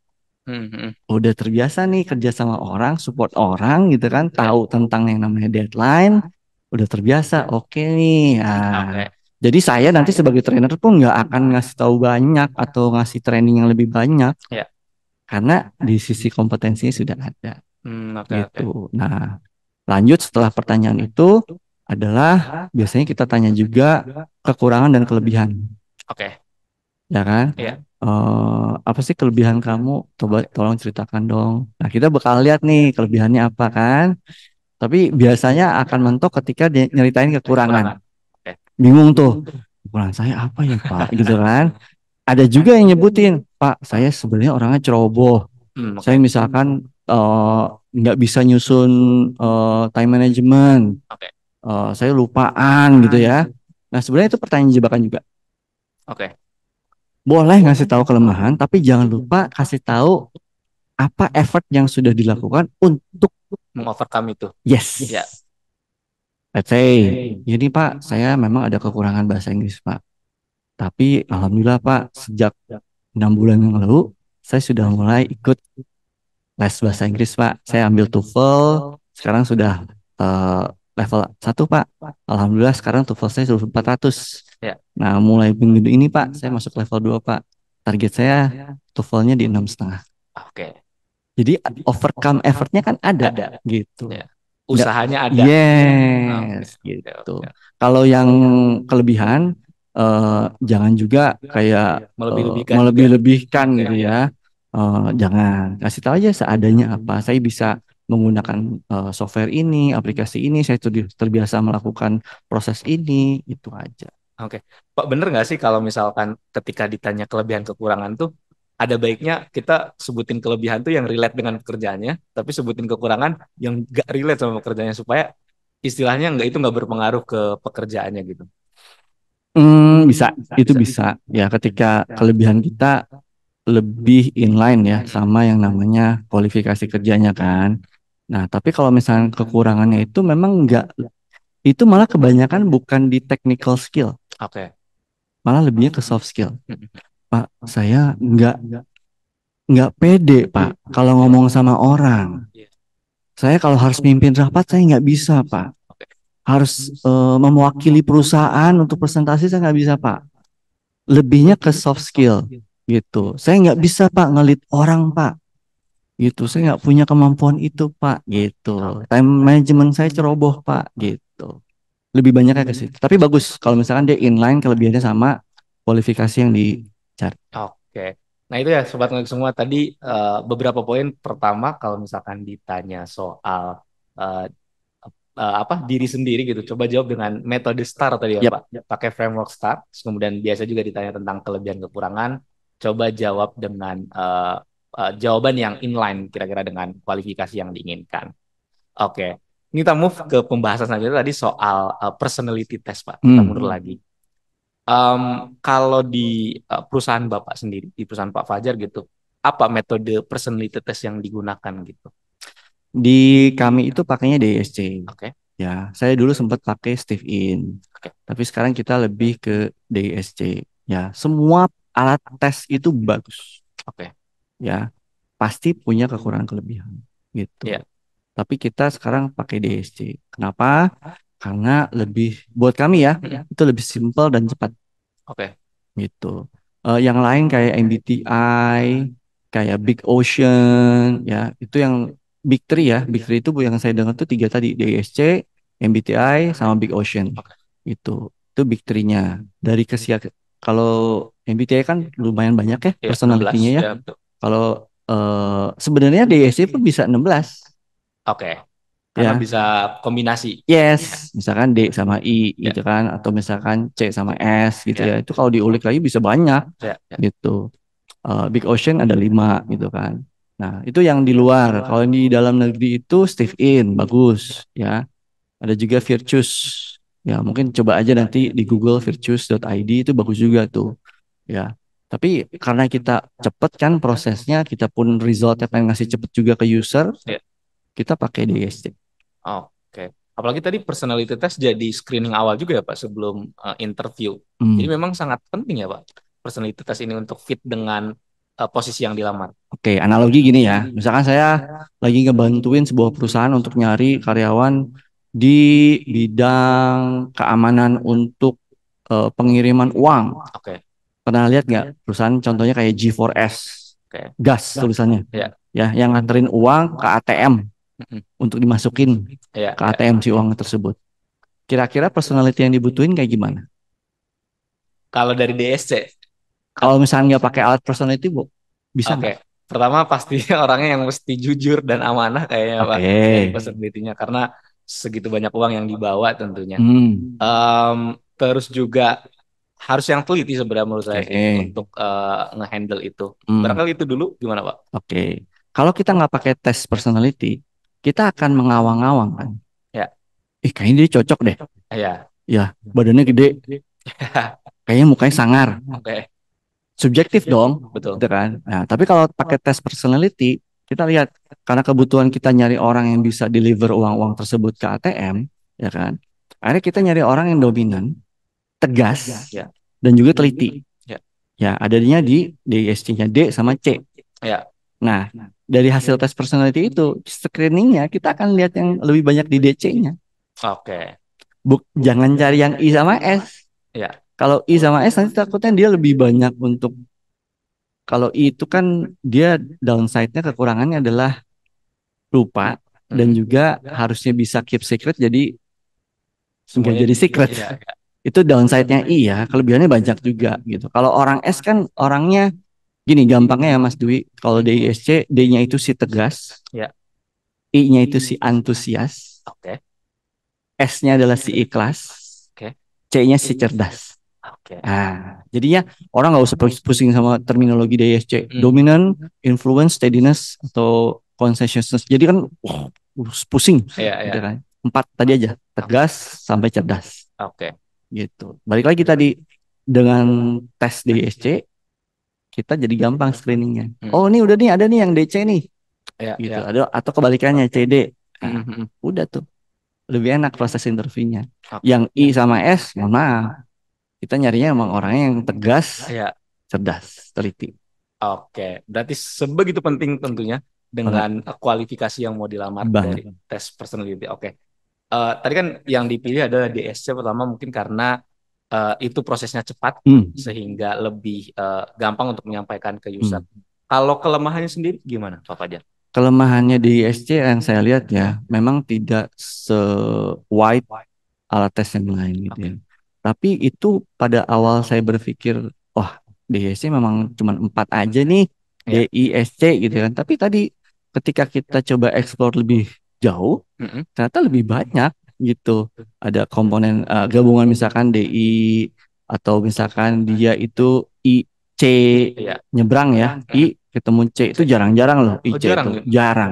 Hmm. udah terbiasa nih kerja sama orang, support orang, gitu kan, tahu tentang yang namanya deadline, udah terbiasa, oke nih. Nah, Oke. jadi saya nanti sebagai trainer pun nggak akan ngasih tahu banyak atau ngasih training yang lebih banyak Ya. karena di sisi kompetensinya sudah ada Oke. Oke. gitu. Nah, lanjut setelah pertanyaan itu adalah biasanya kita tanya juga kekurangan dan kelebihan, Oke. ya kan? Iya. Apa sih kelebihan kamu? Coba tolong ceritakan dong. Nah, kita bakal lihat nih kelebihannya apa kan? Tapi biasanya akan mentok ketika dia nyeritain kekurangan. Kekurangan. Oke. Bingung tuh, kekurangan saya apa ya Pak? Gitu kan? Ada juga yang nyebutin, Pak, saya sebenarnya orangnya ceroboh. Saya Oke. misalkan nggak bisa nyusun time management, Oke. saya lupaan gitu ya. Nah, sebenarnya itu pertanyaan jebakan juga. Oke. Boleh ngasih tahu kelemahan, tapi jangan lupa kasih tahu apa effort yang sudah dilakukan untuk Mengovercome itu. Ya. yes. Let's say, jadi Pak, saya memang ada kekurangan bahasa Inggris Pak. Tapi alhamdulillah Pak, sejak 6 bulan yang lalu, saya sudah mulai ikut les bahasa Inggris Pak. Saya ambil TOEFL, sekarang sudah level 1 Pak. Alhamdulillah sekarang TOEFL saya sudah 400. Ya. Nah, mulai minggu ini Pak, saya masuk level 2 Pak. Target saya TOEFL-nya di 6,5. Oke. Jadi overcome effortnya kan ada Ada. gitu. Ya. Nggak, Usahanya ada. Oke. yes Oke. gitu. Oke. Kalau yang kelebihan jangan juga kayak Melebih-lebihkan juga. melebih-lebihkan Ya. gitu ya. Jangan kasih tahu aja seadanya apa. Saya bisa menggunakan software ini, aplikasi ini, saya terbiasa melakukan proses ini, itu aja. Oke. Pak, bener nggak sih kalau misalkan ketika ditanya kelebihan kekurangan tuh ada baiknya kita sebutin kelebihan tuh yang relate dengan pekerjaannya, tapi sebutin kekurangan yang nggak relate sama pekerjaannya supaya istilahnya nggak itu nggak berpengaruh ke pekerjaannya gitu. Bisa, itu bisa. Ya, ketika kelebihan kita lebih inline ya sama yang namanya kualifikasi kerjanya kan. Nah, tapi kalau misalnya kekurangannya itu memang enggak, itu malah kebanyakan bukan di technical skill, Oke. malah lebihnya ke soft skill. Mm-mm. Pak, saya enggak pede, Pak, kalau ngomong sama orang. Iya. Saya kalau harus mimpin rapat, saya nggak bisa, Pak. Oke. Harus mewakili perusahaan untuk presentasi, saya nggak bisa, Pak. Lebihnya ke soft skill, gitu. Saya nggak bisa, Pak, ngelit orang, Pak. Gitu, saya nggak punya kemampuan itu Pak, gitu. Oke. Time management saya ceroboh Pak, gitu. Lebih banyaknya ke situ, tapi bagus kalau misalkan dia inline kelebihannya sama kualifikasi yang dicari. Oke. Nah itu ya sobat ngulik semua tadi beberapa poin. Pertama kalau misalkan ditanya soal eh, apa diri sendiri gitu, coba jawab dengan metode STAR tadi ya Yap. Pak. Pakai framework STAR. Terus kemudian biasa juga ditanya tentang kelebihan kekurangan. Coba jawab dengan jawaban yang inline kira-kira dengan kualifikasi yang diinginkan. Oke. Ini kita move ke pembahasan selanjutnya tadi soal personality test Pak. Kita mundur Hmm. lagi. Kalau di perusahaan Bapak sendiri, di perusahaan Pak Fajar gitu, apa metode personality test yang digunakan gitu? Di kami itu pakainya DSC. Oke. Ya, saya dulu sempat pakai Steve In. Oke. Tapi sekarang kita lebih ke DSC. Ya, semua alat tes itu bagus. Oke. Ya, pasti punya kekurangan kelebihan gitu. Iya. Tapi kita sekarang pakai DSC. Kenapa? Karena lebih buat kami ya, itu lebih simpel dan cepat Oke. gitu. Yang lain kayak MBTI, kayak Big Ocean, ya itu yang Big Three ya. Big Three itu yang saya dengar tuh tiga tadi, DSC, MBTI, sama Big Ocean. Oke. Itu Big Three-nya. Dari kalau MBTI kan lumayan banyak ya Iya, 16. personality-nya ya. Ya, betul. Kalau sebenarnya DSC pun bisa 16. Oke. Karena Ya, bisa kombinasi. yes, misalkan D sama I Ya. gitu kan, atau misalkan C sama S gitu Ya. ya. Itu kalau diulik lagi bisa banyak Ya. Ya. gitu. Big Ocean ada 5 gitu kan. Nah, itu yang di luar. Kalau yang di dalam negeri itu Steve In, bagus ya. Ada juga Virtuous. Ya, mungkin coba aja nanti di Google virtuous.id itu bagus juga tuh. Ya. Tapi karena kita cepet kan prosesnya, kita pun resultnya pengen ngasih cepet juga ke user, Ya. kita pakai DSC. Oke. Apalagi tadi personality test jadi screening awal juga ya Pak sebelum interview. Jadi Hmm. memang sangat penting ya Pak personality test ini untuk fit dengan posisi yang dilamar. Oke, analogi gini ya. Misalkan saya lagi ngebantuin sebuah perusahaan untuk nyari karyawan di bidang keamanan untuk pengiriman uang. Oke. Pernah lihat nggak perusahaan contohnya kayak G4S, Oke. gas tulisannya, Ya. ya, yang nganterin uang ke ATM Mm-mm. untuk dimasukin Ya. ke Ya. ATM si uang tersebut. Kira-kira personality yang dibutuhin kayak gimana? Kalau dari DSC, Kalau misalnya nggak pakai alat personality, Bu, bisa oke. nggak? Pertama pasti orangnya yang mesti jujur dan amanah kayaknya Pak Oke. dari personality-nya karena segitu banyak uang yang dibawa tentunya. Hmm. Terus juga harus yang teliti sebenarnya menurut saya sih Oke. untuk ngehandle itu. Hmm. Barangkali itu dulu gimana Pak? Oke. Kalau kita nggak pakai tes personality, kita akan mengawang-awang kan. Ya. Kayaknya dia cocok deh. Ya. Ya, badannya gede, kayaknya mukanya sangar. Oke. Subjektif dong, Betul. gitu kan. Nah, tapi kalau pakai tes personality, kita lihat karena kebutuhan kita nyari orang yang bisa deliver uang-uang tersebut ke ATM, ya kan. Akhirnya kita nyari orang yang dominan, tegas, Ya. dan juga teliti. Ya. Ya, adanya di DSC-nya D sama C. Ya. Nah, dari hasil tes personality itu, screeningnya kita akan lihat yang lebih banyak di DC-nya. Oke. Jangan cari yang I sama S. Ya. Kalau I sama S nanti takutnya dia lebih banyak untuk, kalau I itu kan dia downside-nya, kekurangannya adalah lupa dan juga harusnya bisa keep secret jadi nggak Semuanya jadi secret. ya. Itu downside-nya I ya, kelebihannya banyak juga gitu. Kalau orang S kan orangnya gini gampangnya ya Mas Dwi, kalau DISC D-nya itu si tegas, Ya. I-nya itu si antusias, Oke. S-nya adalah si ikhlas, Oke. C-nya si cerdas. Oke. Nah, jadinya orang nggak usah pusing sama terminologi DSC, Hmm. dominant, influence, steadiness, atau conscientiousness. Jadi kan pusing, Iya, gitu iya. kan. 4 tadi aja, tegas sampai cerdas, Oke. gitu. Balik lagi tadi dengan tes DSC, kita jadi gampang screeningnya. Oh, ini udah nih ada nih yang DC nih, Iya, gitu. iya. Ada atau kebalikannya CD. Nah, Mhm. udah tuh lebih enak proses interviewnya. Oke. Yang I sama S, mohon maaf, kita nyarinya emang orangnya yang tegas, Iya. cerdas, teliti. Oke. Berarti sebegitu penting tentunya Banget. dengan kualifikasi yang mau dilamar Banget. dari tes personality. Oke. Tadi kan yang dipilih adalah DSC pertama mungkin karena itu prosesnya cepat sehingga lebih gampang untuk menyampaikan ke user. Kalau kelemahannya sendiri gimana, Pak Fajar? Kelemahannya di ISC yang saya lihat ya, memang tidak se-wide alat tes yang lain gitu ya. Tapi itu pada awal saya berpikir, wah di ISC memang cuma 4 aja nih, Ya. DISC gitu kan. Tapi tadi ketika kita coba explore lebih jauh, ternyata lebih banyak gitu. Ada komponen gabungan misalkan DI atau misalkan dia itu IC Iya. nyebrang ya, I ketemu C itu jarang-jarang loh IC jarang itu, ya? jarang.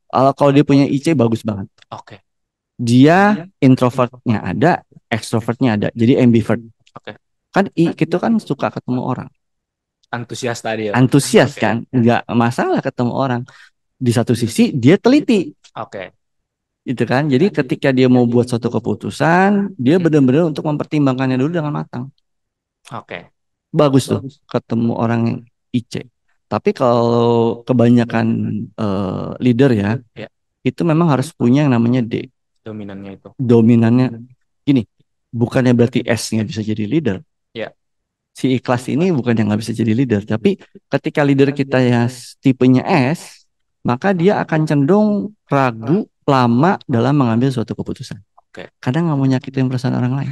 Kalau dia punya IC bagus banget. Oke. Dia introvertnya ada, extrovertnya ada, jadi ambivert. Oke. Kan I itu kan suka ketemu orang, Antusias tadi ya. antusias kan, nggak masalah ketemu orang. Di satu sisi dia teliti, Oke. Gitu kan. Jadi ketika dia mau buat suatu keputusan, dia benar-benar untuk mempertimbangkannya dulu dengan matang. Oke. Bagus tuh ketemu orang yang IC. Tapi kalau kebanyakan leader ya, Ya, itu memang harus punya yang namanya D. dominannya itu. Dominannya gini, bukannya berarti S nggak bisa jadi leader. Ya. Si ikhlas ini bukan yang nggak bisa jadi leader, tapi ketika leader kita ya tipenya S, maka dia akan cenderung ragu lama dalam mengambil suatu keputusan. Oke. Kadang nggak mau nyakitin perasaan orang lain.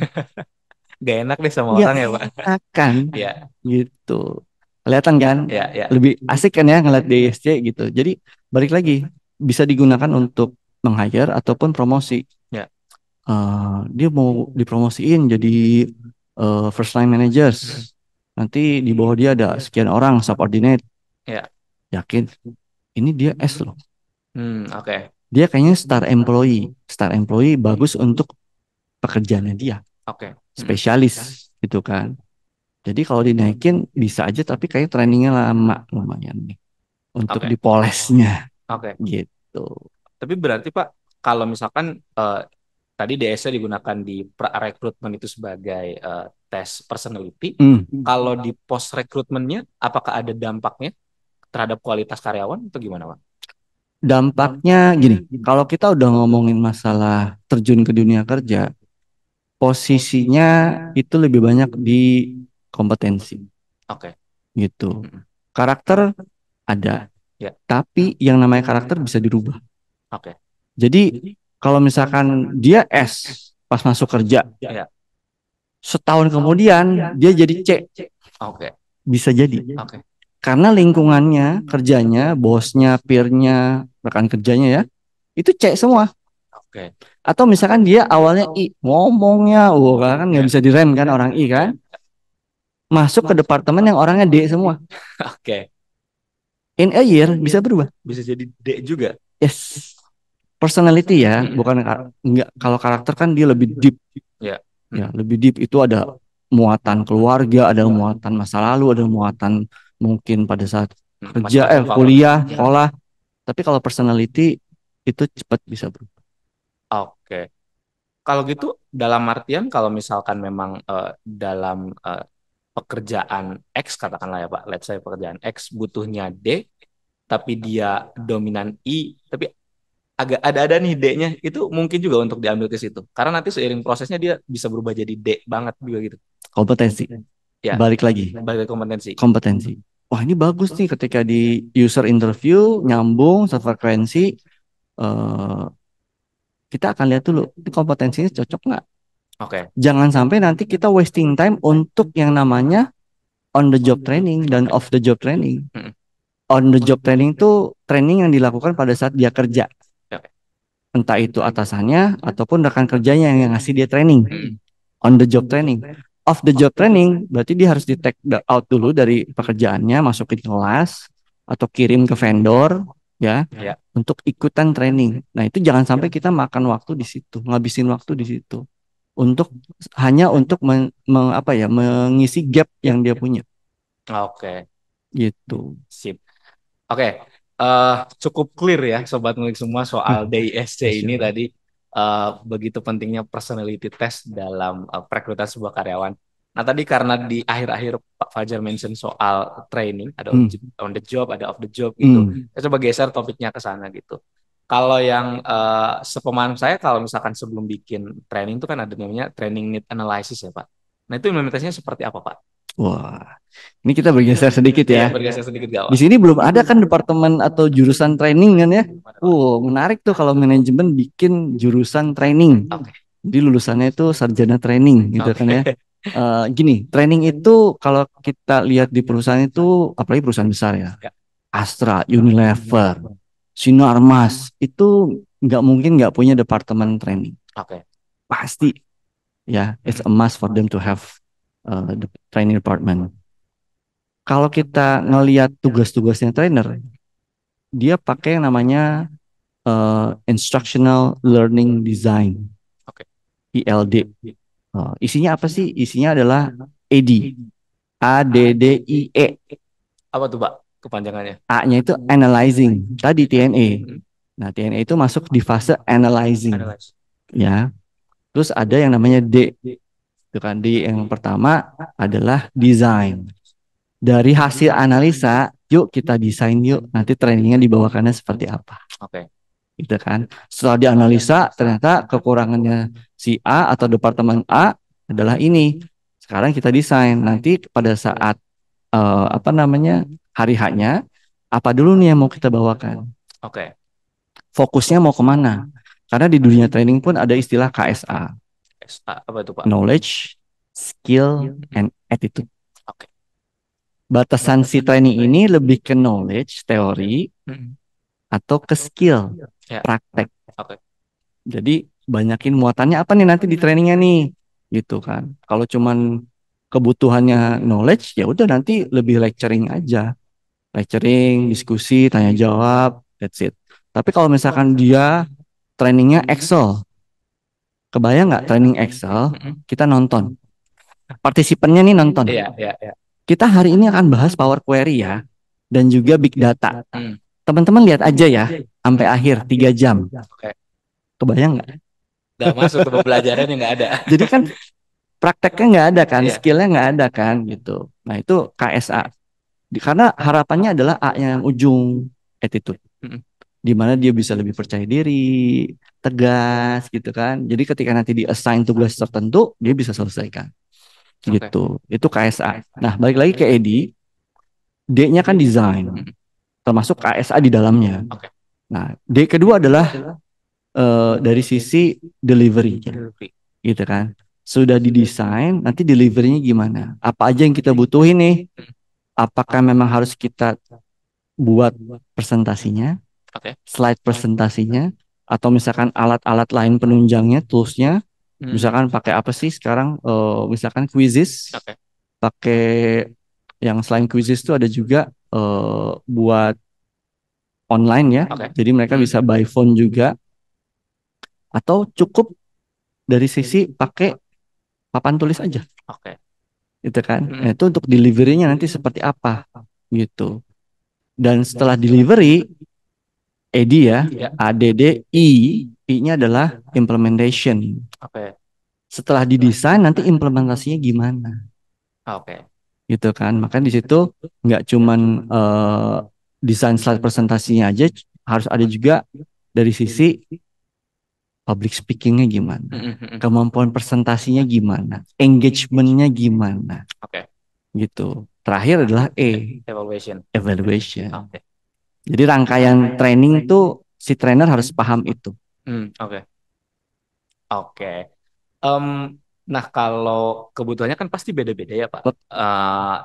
Gak enak deh sama Ya orang ya, Pak. akan Ya. gitu. Kelihatan kan? Ya, ya. Lebih asik kan ya ngeliat di ISC gitu. Jadi balik lagi bisa digunakan untuk meng-hire ataupun promosi. Ya. Dia mau dipromosiin jadi first line managers. Nanti di bawah dia ada sekian orang subordinate. Ya. Yakin ini dia S loh. Oke. Dia kayaknya star employee. Star employee bagus untuk pekerjaannya dia. Oke. Spesialis gitu kan. Jadi kalau dinaikin bisa aja tapi kayak trainingnya lama lumayan nih untuk Oke. dipolesnya Oke. gitu. Tapi berarti Pak, kalau misalkan tadi DS-nya digunakan di rekrutmen itu sebagai tes personality, kalau di post rekrutmennya, apakah ada dampaknya terhadap kualitas karyawan atau gimana, Pak? Dampaknya gini, kalau kita udah ngomongin masalah terjun ke dunia kerja, posisinya itu lebih banyak di kompetensi Oke. gitu. Karakter ada, Ya. tapi yang namanya karakter bisa dirubah. Oke. Jadi kalau misalkan dia S pas masuk kerja, Ya. setahun kemudian dia jadi C, Oke. bisa jadi. Oke. Karena lingkungannya, kerjanya, bosnya, peernya, rekan kerjanya ya, itu C semua. Oke. Atau misalkan dia awalnya I, ngomongnya, kan nggak bisa direm kan orang I kan, masuk ke departemen yang orangnya D semua. Oke. In a year bisa berubah. Bisa jadi D juga. Yes. Personality ya, bukan enggak. Kalau karakter kan dia lebih deep. Ya. Ya, lebih deep itu ada muatan keluarga, ada muatan masa lalu, ada muatan mungkin pada saat kerja, Macam-macam kuliah, sekolah. Tapi kalau personality itu cepat bisa berubah. Oke. Kalau gitu dalam artian kalau misalkan memang dalam pekerjaan X katakanlah ya Pak, let's say pekerjaan X butuhnya D, tapi dia dominan I, tapi agak ada nih D-nya, itu mungkin juga untuk diambil ke situ. Karena nanti seiring prosesnya dia bisa berubah jadi D banget juga gitu. Kompetensi. Ya. Balik lagi. Balik kompetensi. Kompetensi. Wah ini bagus nih ketika di user interview nyambung sefrekuensi. Kita akan lihat dulu ini kompetensinya cocok nggak. Oke. Jangan sampai nanti kita wasting time untuk yang namanya on the job training dan off the job training. On the job training itu training yang dilakukan pada saat dia kerja. Entah itu atasannya ataupun rekan kerjanya yang ngasih dia training. On the job training. Off the job training berarti dia harus di take out dulu dari pekerjaannya, masukin kelas atau kirim ke vendor ya, untuk ikutan training. Nah, itu jangan sampai kita makan waktu di situ, ngabisin waktu di situ. Hanya untuk mengisi gap yang dia punya. Oke. Gitu. Sip. Oke. Cukup clear ya Sobat Ngulik semua soal DISC ini tadi. Begitu pentingnya personality test dalam perekrutan sebuah karyawan. Nah tadi karena di akhir-akhir Pak Fajar mention soal training, ada on the job, ada off the job gitu. Saya coba geser topiknya ke sana gitu. Kalau yang sepemahaman saya, kalau misalkan sebelum bikin training itu kan ada namanya training need analysis ya Pak. Nah itu implementasinya seperti apa Pak? Wah, ini kita bergeser sedikit ya. Bergeser sedikit gak Pak? Di sini belum ada kan departemen atau jurusan training kan ya. Menarik tuh kalau manajemen bikin jurusan training. Jadi lulusannya itu sarjana training gitu kan ya. Gini, training itu kalau kita lihat di perusahaan itu, apalagi perusahaan besar ya, Astra, Unilever, Sinarmas, itu nggak mungkin nggak punya departemen training. Pasti ya, it's a must for them to have the training department. Kalau kita ngelihat tugas-tugasnya trainer, dia pakai yang namanya Instructional Learning Design, ILD. Isinya apa sih? Isinya adalah AD, ADDIE. Apa tuh Pak kepanjangannya? A-nya itu analyzing, tadi TNA. Nah, TNA itu masuk di fase analyzing, Analyze. ya. Terus ada yang namanya D. Itu kan D yang pertama adalah design. Dari hasil analisa, yuk kita desain yuk. Nanti trainingnya dibawakannya seperti apa. Oke. Gitu kan. Setelah dianalisa, ternyata kekurangannya si A atau departemen A adalah ini. Sekarang kita desain. Nanti pada saat apa namanya hari H-nya, apa dulu nih yang mau kita bawakan? Oke. Fokusnya mau kemana? Karena di dunia training pun ada istilah KSA, Apa itu Pak? knowledge, skill, and attitude. Oke. Batasan si training ini lebih ke knowledge, teori, Mm-mm. atau ke skill, Ya. praktek. Oke. Jadi banyakin muatannya apa nih nanti di trainingnya nih, gitu kan. Kalau cuman kebutuhannya knowledge, ya udah nanti lebih lecturing aja, lecturing, diskusi, tanya jawab, that's it. Tapi kalau misalkan dia trainingnya Excel, kebayang nggak training Excel? Mm-mm. Kita nonton, partisipannya nih nonton. Iya, iya, iya. Kita hari ini akan bahas Power Query ya, dan juga Big Data. Hmm. Teman-teman lihat aja ya, sampai akhir 3 jam. Oke. Kebayang nggak? Nggak masuk ke pembelajarannya, nggak ada. Jadi kan prakteknya nggak ada kan, Iya. skillnya nggak ada kan gitu. Nah itu KSA. Karena harapannya adalah A yang ujung, attitude. Mm-mm. Di mana dia bisa lebih percaya diri, tegas gitu kan. Jadi ketika nanti di assign tugas tertentu, dia bisa selesaikan. Oke. Gitu. Itu KSA. Nah, balik lagi ke Edi, D-nya kan design, Mm-mm. termasuk KSA di dalamnya. Oke. Nah, D kedua adalah dari sisi delivery, Delivery. gitu kan. Sudah didesain, nanti deliverynya gimana? Apa aja yang kita butuhin nih? Apakah memang harus kita buat presentasinya, Oke. slide presentasinya, atau misalkan alat-alat lain penunjangnya, toolsnya, Hmm. misalkan pakai apa sih sekarang? Misalkan Quizzes, Oke. pakai yang selain Quizzes itu ada juga buat online ya. Oke. Jadi mereka bisa by phone juga, atau cukup dari sisi pakai papan tulis aja, Oke. gitu kan? Mm-mm. Nah, itu untuk deliverynya nanti seperti apa, gitu. Dan setelah delivery, ED ya, Ya. ADD, I-nya adalah implementation. Oke. Setelah didesain nanti implementasinya gimana, Oke. gitu kan? Maka di situ nggak cuman desain slide presentasinya aja, harus ada juga dari sisi public speakingnya gimana, Mm-mm. Mm-mm. kemampuan presentasinya gimana, engagementnya gimana, Oke. gitu. Terakhir adalah E, Evaluation. evaluation. Oke. Jadi rangkaian training tuh si trainer harus paham itu. Oke. Oke. Em, nah, kalau kebutuhannya kan pasti beda-beda ya, Pak.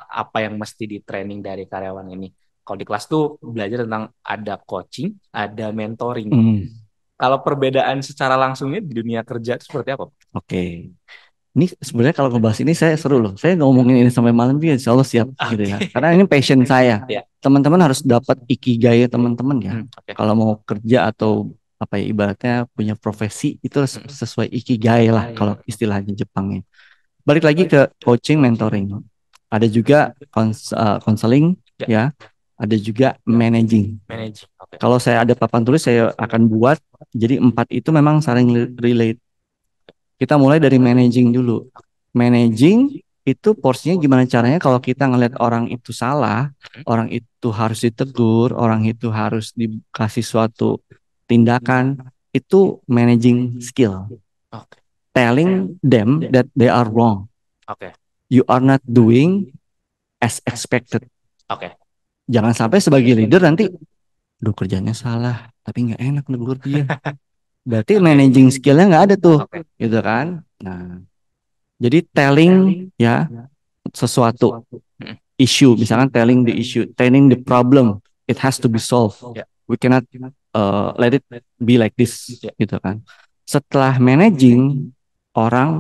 Apa yang mesti di training dari karyawan ini? Kalau di kelas tuh belajar tentang ada coaching, ada mentoring. Hmm, Kalau perbedaan secara langsungnya di dunia kerja itu seperti apa, Pak? oke. Ini sebenarnya kalau ngebahas ini saya seru loh. Saya ngomongin ini sampai malam juga insya Allah siap gitu ya. Oke. Karena ini passion saya. Ya. Teman-teman harus dapat ikigai teman-teman ya. Oke. Kalau mau kerja atau apa ya ibaratnya punya profesi itu sesuai ikigai lah kalau istilahnya Jepangnya. Balik lagi ke coaching mentoring. Ada juga counseling Ya. ya. Ada juga managing. Managing. Oke. Kalau saya ada papan tulis saya akan buat. Jadi 4 itu memang saling relate. Kita mulai dari managing dulu. Managing itu porsinya gimana caranya kalau kita ngeliat orang itu salah, orang itu harus ditegur, orang itu harus dikasih suatu tindakan, itu managing skill. Oke. Telling them that they are wrong. Oke. You are not doing as expected. Oke. Jangan sampai sebagai leader nanti, duh kerjanya salah, tapi nggak enak negur dia. Berarti managing skillnya nggak ada tuh, Oke. gitu kan? Nah, jadi telling ya sesuatu Mm. issue, misalkan telling the issue, telling the problem, it has to be solved. Ya. We cannot let it be like this, Ya. gitu kan? Setelah managing,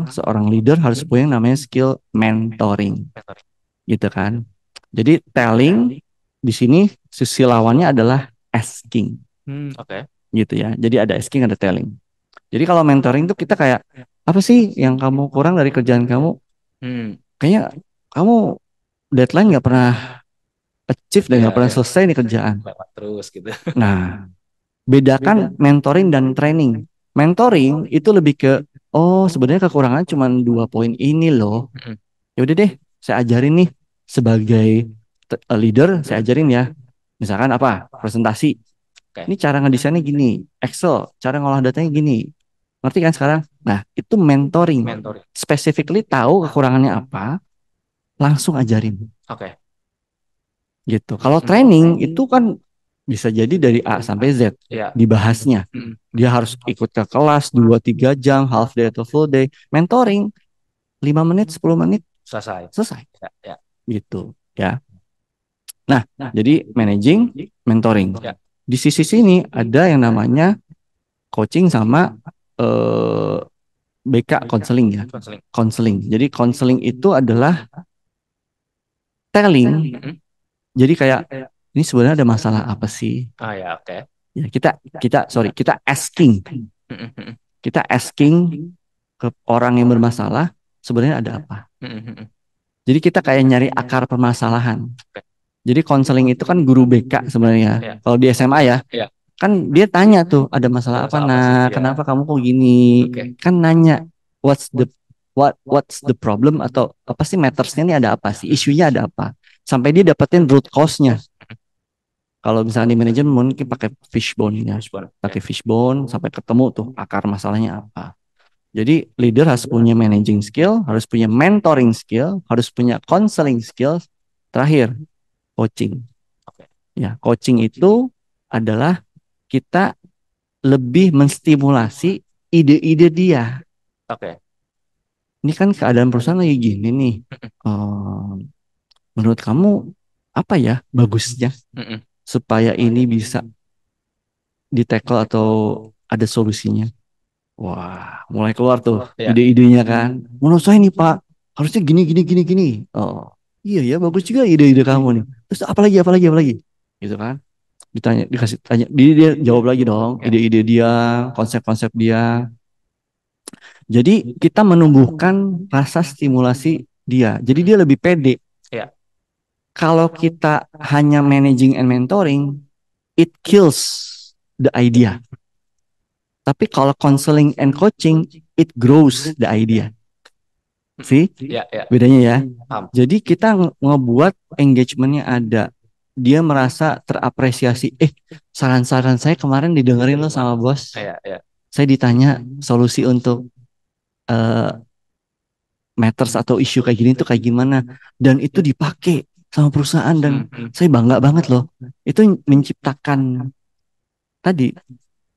seorang leader harus punya yang namanya skill mentoring, Mentoring. gitu kan? Jadi telling di sini sisi lawannya adalah asking, Oke. gitu ya. Jadi ada asking, ada telling. Jadi kalau mentoring tuh kita kayak apa sih yang kamu kurang dari kerjaan kamu? Hmm. Kayaknya kamu deadline nggak pernah achieve dan Ya, nggak pernah ya. selesai nih kerjaan. Lewat terus gitu. Nah, Bedakan mentoring dan training. Mentoring itu lebih ke, oh sebenarnya kekurangan cuma 2 poin ini loh. Ya udah deh, saya ajarin nih sebagai leader, saya ajarin ya. Misalkan apa? Presentasi. Oke. Ini cara ngedesainnya gini, Excel, cara ngolah datanya gini. Ngerti kan sekarang? Nah, itu mentoring. Mentoring. Specifically tahu kekurangannya apa, langsung ajarin Oke. gitu. Kalau training itu kan bisa jadi dari A sampai Z Iya. dibahasnya. Dia harus ikut ke kelas 2-3 jam, half day atau full day. Mentoring 5 menit, 10 menit Selesai. selesai Ya. gitu ya. Nah, jadi managing, mentoring. Ya. Di sisi sini ada yang namanya coaching sama eh, BK counseling ya. Counseling. Counseling. Jadi counseling itu adalah telling. Jadi kayak ini sebenarnya ada masalah apa sih? Ah ya, oke. Ya, kita asking. Kita asking ke orang yang bermasalah sebenarnya ada apa? Jadi kita kayak nyari akar permasalahan. Jadi konseling itu kan guru BK sebenarnya. Ya. Kalau di SMA ya, Ya. kan dia tanya tuh ada masalah apa, Masalah apa nah sih? Ya. kenapa kamu kok gini? Oke. Kan nanya what's the problem atau apa sih mattersnya ini ada apa sih? Isunya ada apa? Sampai dia dapetin root cause-nya. Kalau misalnya di manajemen mungkin pakai fishbone ya, pakai fishbone sampai ketemu tuh akar masalahnya apa. Jadi leader harus punya managing skill, harus punya mentoring skill, harus punya counseling skill. Terakhir, coaching. Ya, coaching itu adalah kita lebih menstimulasi ide-ide dia. Oke. Ini kan keadaan perusahaan lagi gini nih. Menurut kamu apa ya bagusnya supaya ini bisa di-tackle atau ada solusinya? Wah, mulai keluar tuh Ya. ide-idenya kan. Menurut saya nih Pak, harusnya gini gini gini gini. Oh, iya ya bagus juga ide-ide kamu nih. Terus apalagi gitu kan? Ditanya, dikasih tanya, dia jawab lagi dong ide-ide dia, konsep-konsep dia. Jadi kita menumbuhkan rasa stimulasi dia. Jadi dia lebih pede. Ya. Kalau kita hanya managing and mentoring, it kills the idea. Tapi kalau counseling and coaching, it grows the idea. See? Ya, ya. Bedanya ya. Paham. Jadi kita ngebuat engagementnya ada. Dia merasa terapresiasi. Saran-saran saya kemarin didengerin lo sama bos. Ya, ya. Saya ditanya solusi untuk matters atau isu kayak gini tuh kayak gimana. Dan itu dipakai sama perusahaan dan saya bangga banget loh. Itu menciptakan tadi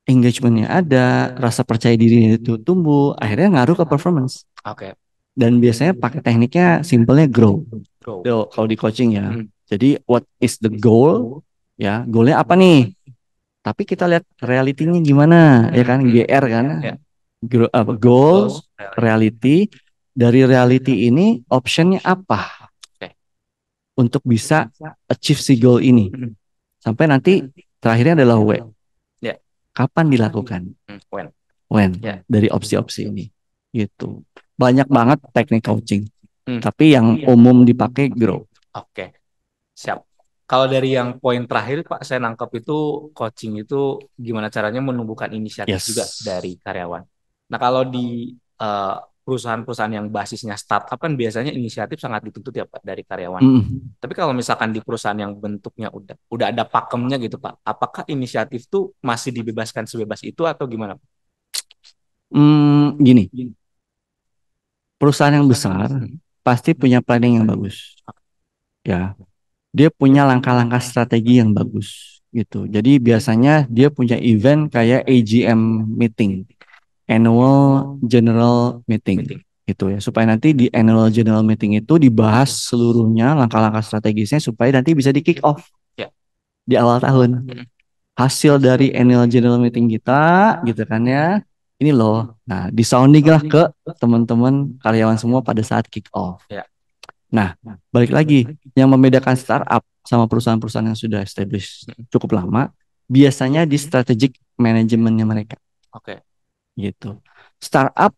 engagementnya ada, rasa percaya diri itu tumbuh, akhirnya ngaruh ke performance. Oke. Dan biasanya pakai tekniknya simpelnya grow. Go. Kalau di coaching ya. Jadi what is the goal? Ya, goalnya apa nih? Tapi kita lihat realitinya gimana, ya kan? GR kan? Ya. Goals, reality. Dari reality ini optionnya apa? Untuk bisa achieve si goal ini. Sampai nanti terakhirnya adalah when. Ya. Kapan dilakukan? When. Ya. Dari opsi-opsi ini. Gitu. Banyak banget teknik coaching. Tapi yang umum dipakai grow. Oke. Siap. Kalau dari yang poin terakhir Pak, saya nangkep itu coaching itu gimana caranya menumbuhkan inisiatif juga dari karyawan. Nah kalau di perusahaan-perusahaan yang basisnya startup kan biasanya inisiatif sangat dituntut ya Pak dari karyawan. Tapi kalau misalkan di perusahaan yang bentuknya udah ada pakemnya gitu Pak, apakah inisiatif tuh masih dibebaskan sebebas itu atau gimana Pak? Gini, perusahaan yang besar pasti punya planning yang bagus. Ya, dia punya langkah-langkah strategi yang bagus gitu. Jadi biasanya dia punya event kayak AGM meeting, annual general meeting gitu ya. Supaya nanti di annual general meeting itu dibahas seluruhnya langkah-langkah strategisnya supaya nanti bisa di kick off di awal tahun. Hasil dari annual general meeting kita gitu kan ya. Ini loh. Nah, disounding lah ke teman-teman karyawan semua pada saat kick off. Nah, balik lagi, yang membedakan startup sama perusahaan-perusahaan yang sudah established cukup lama, biasanya di strategic manajemennya mereka. Oke. Gitu. Startup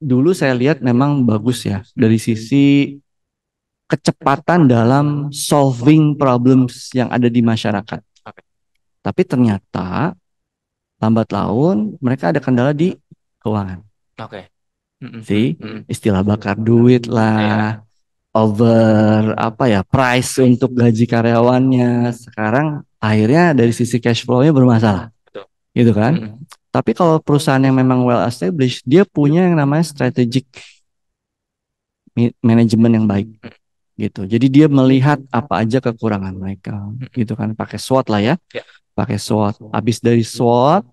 dulu saya lihat memang bagus ya dari sisi kecepatan dalam solving problems yang ada di masyarakat. Tapi ternyata lambat laun, mereka ada kendala di keuangan. Oke. Si istilah bakar duit lah, over price untuk gaji karyawannya. Sekarang akhirnya dari sisi cash flow-nya bermasalah. Betul. Gitu kan? Tapi kalau perusahaan yang memang well established, dia punya yang namanya strategic management yang baik gitu. Jadi dia melihat apa aja kekurangan mereka gitu kan, pakai SWOT lah ya. Pakai SWOT. Habis dari SWOT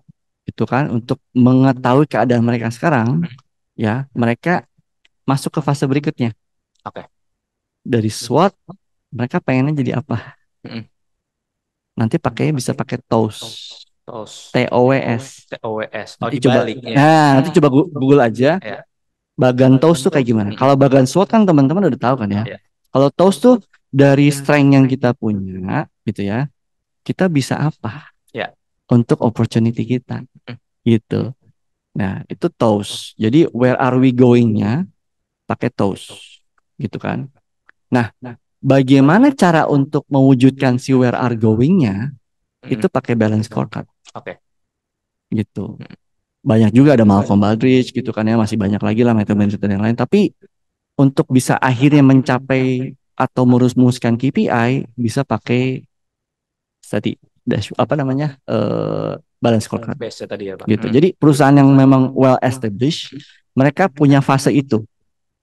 itu kan untuk mengetahui keadaan mereka sekarang ya, mereka masuk ke fase berikutnya. Oke. Dari SWOT mereka pengennya jadi apa? Nanti pakainya bisa pakai TOWS. TOWS. Oh, nanti coba, dibalik ya. nanti coba Google aja. Ya. Bagan TOWS tuh kayak gimana? Kalau bagan SWOT kan teman-teman udah tahu kan ya. Kalau TOWS tuh dari strength yang kita punya gitu ya, kita bisa apa untuk opportunity kita gitu. Nah itu TOWS. Jadi where are we going-nya pakai TOWS gitu kan. Nah bagaimana cara untuk mewujudkan si where are going-nya itu pakai balance scorecard. Oke. Gitu. Banyak juga ada Malcolm Baldrige gitu kan ya, masih banyak lagi lah metode-metode yang lain. Tapi untuk bisa akhirnya mencapai atau merumuskan KPI bisa pakai tadi balance scorecard tadi ya, Pak. gitu. Jadi perusahaan yang memang well established mereka punya fase itu,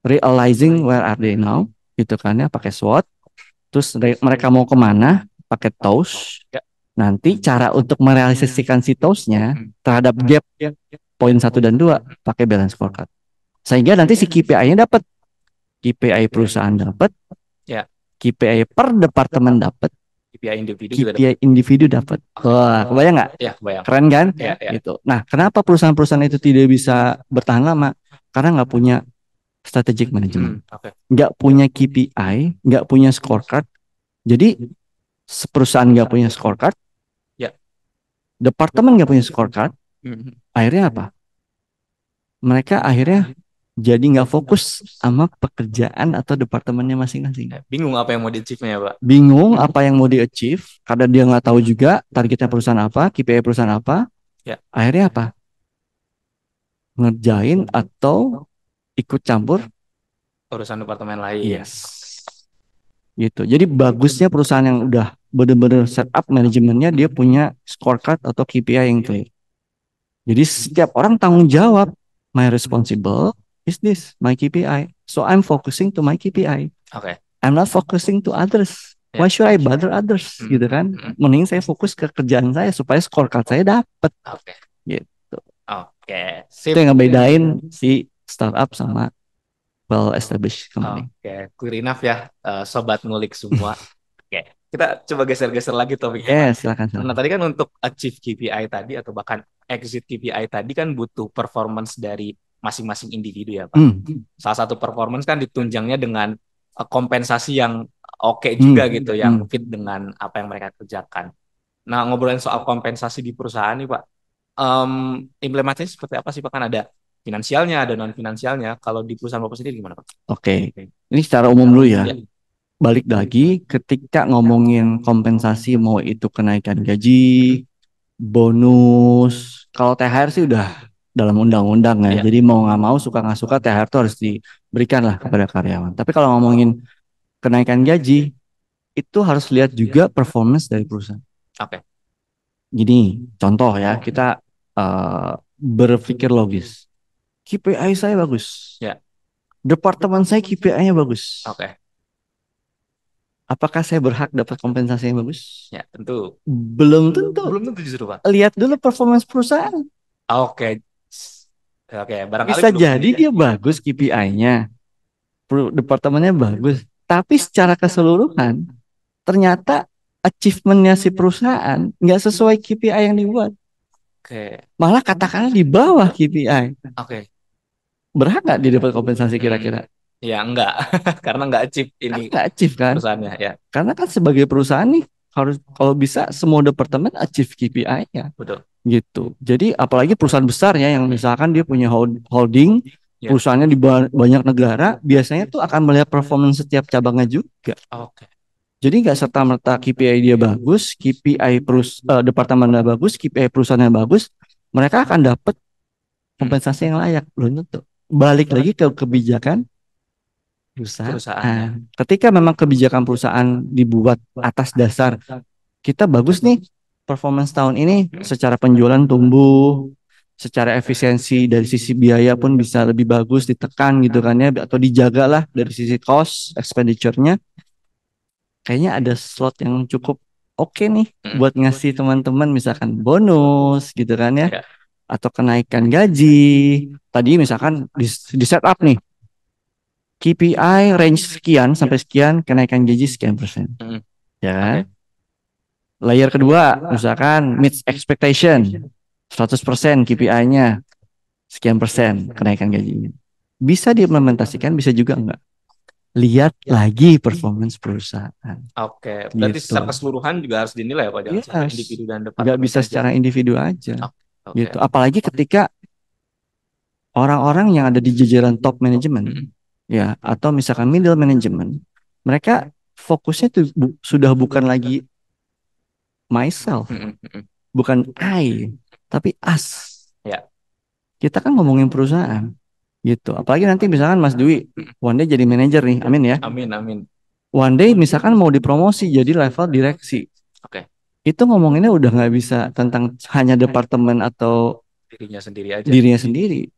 realizing where are they now gitu kan ya, pakai SWOT. Terus mereka mau kemana pakai TOWS. Nanti cara untuk merealisasikan si TOWS-nya terhadap gap poin 1 dan 2 pakai balance scorecard. Sehingga nanti si KPI-nya dapat. KPI perusahaan dapat, KPI per departemen dapat, KPI individu dapat. Wah, kebayang nggak? Ya, kebayang. Keren kan? Gitu. Nah, kenapa perusahaan-perusahaan itu tidak bisa bertahan lama? Karena nggak punya strategic management, nggak punya KPI, nggak punya scorecard. Jadi perusahaan nggak punya scorecard, departemen nggak punya scorecard, akhirnya apa? Mereka akhirnya jadi nggak fokus sama pekerjaan atau departemennya masing-masing. Bingung apa yang mau di-achieve-nya ya, Pak? Bingung apa yang mau di-achieve karena dia nggak tahu juga targetnya perusahaan apa, KPI perusahaan apa. Akhirnya apa? Ngerjain atau ikut campur urusan departemen lain. Yes. Gitu. Jadi bagusnya perusahaan yang udah benar-benar setup manajemennya, dia punya scorecard atau KPI yang clear. Jadi setiap orang tanggung jawab. My responsible is this, my KPI. So I'm focusing to my KPI. I'm not focusing to others. Why should I bother others? Gitu kan? Mending saya fokus ke kerjaan saya supaya scorecard saya dapat. Gitu. Itu yang ngebedain si startup sama well established company. Clear enough ya, sobat ngulik semua. Kita coba geser-geser lagi topiknya. Silakan. Nah, tadi kan untuk achieve KPI tadi atau bahkan exit KPI tadi kan butuh performance dari masing-masing individu ya, Pak. Salah satu performance kan ditunjangnya dengan kompensasi yang oke juga gitu, yang fit dengan apa yang mereka kerjakan. Nah, ngobrolin soal kompensasi di perusahaan nih, Pak. Implementasinya seperti apa sih, Pak? Kan ada finansialnya, ada non finansialnya. Kalau di perusahaan Bapak sendiri gimana, Pak? Ini secara umum dulu ya. Balik lagi ketika ngomongin kompensasi, mau itu kenaikan gaji, bonus, kalau THR sih udah dalam undang-undang ya. Jadi mau nggak mau, suka nggak suka, THR itu harus diberikan lah kepada karyawan. Tapi kalau ngomongin kenaikan gaji, itu harus lihat juga performance dari perusahaan. Gini, contoh ya, kita berpikir logis. KPI saya bagus. Departemen saya KPI-nya bagus. Apakah saya berhak dapat kompensasi yang bagus? Ya, tentu. Belum tentu. Belum tentu justru, Pak. Lihat dulu performance perusahaan. Barangkali bisa jadi dia bagus KPI-nya, departemennya bagus, tapi secara keseluruhan ternyata achievement-nya si perusahaan nggak sesuai KPI yang dibuat. Malah katakanlah di bawah KPI. Berhak nggak dia dapat kompensasi kira-kira? Ya enggak, karena enggak achieve ini. Enggak achieve kan? Perusahaannya ya. Karena kan sebagai perusahaan nih harus kalau bisa semua departemen achieve KPI-nya. Betul. Gitu. Jadi apalagi perusahaan besar ya yang misalkan dia punya holding, perusahaannya di banyak negara, biasanya tuh akan melihat performance setiap cabangnya juga. Jadi nggak serta-merta KPI dia bagus, KPI departemennya bagus, KPI perusahaannya bagus, mereka akan dapat kompensasi yang layak. Belum tentu. Balik lagi ke kebijakan Perusahaannya. perusahaan. Ketika memang kebijakan perusahaan dibuat atas dasar kita bagus nih performance tahun ini secara penjualan tumbuh, secara efisiensi dari sisi biaya pun bisa lebih bagus ditekan gitu kan ya, atau dijaga lah dari sisi cost expenditure-nya. Kayaknya ada slot yang cukup oke nih buat ngasih teman-teman misalkan bonus gitu kan ya, Ya. atau kenaikan gaji. Tadi misalkan di setup nih KPI range sekian sampai sekian, kenaikan gaji sekian persen. Ya kan? Layer kedua, misalkan meets expectation, 100% KPI-nya, sekian persen kenaikan gajinya. Bisa diimplementasikan, bisa juga enggak. Lihat lagi performance perusahaan. Oke, berarti Gitu. secara keseluruhan juga harus dinilai ya Pak, jangan sampai Yes. individu dan departemen. Nggak bisa secara individu aja. Oke. Gitu. Apalagi ketika orang-orang yang ada di jajaran top manajemen, ya, atau misalkan middle management, mereka fokusnya tuh sudah bukan lagi myself, bukan I, tapi us. Ya. Kita kan ngomongin perusahaan, gitu. Apalagi nanti misalkan Mas Dwi, one day jadi manajer nih, amin ya. Amin, amin. One day misalkan mau dipromosi jadi level direksi. Oke. Itu ngomonginnya udah nggak bisa tentang hanya departemen atau Dirinya sendiri aja. dirinya sendiri,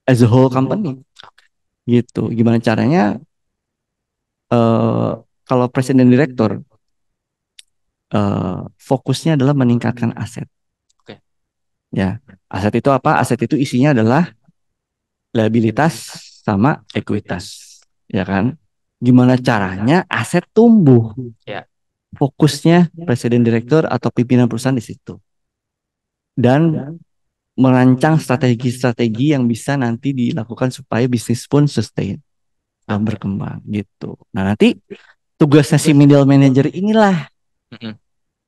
as a whole company, gitu. Gimana caranya? Kalau presiden direktur fokusnya adalah meningkatkan aset. Oke. Ya, aset itu apa? Aset itu isinya adalah liabilitas sama ekuitas, ya kan? Gimana caranya aset tumbuh? Ya. Fokusnya presiden direktur atau pimpinan perusahaan di situ. Dan merancang strategi-strategi yang bisa nanti dilakukan supaya bisnis pun sustain dan berkembang gitu. Nah, nanti tugasnya si middle manager inilah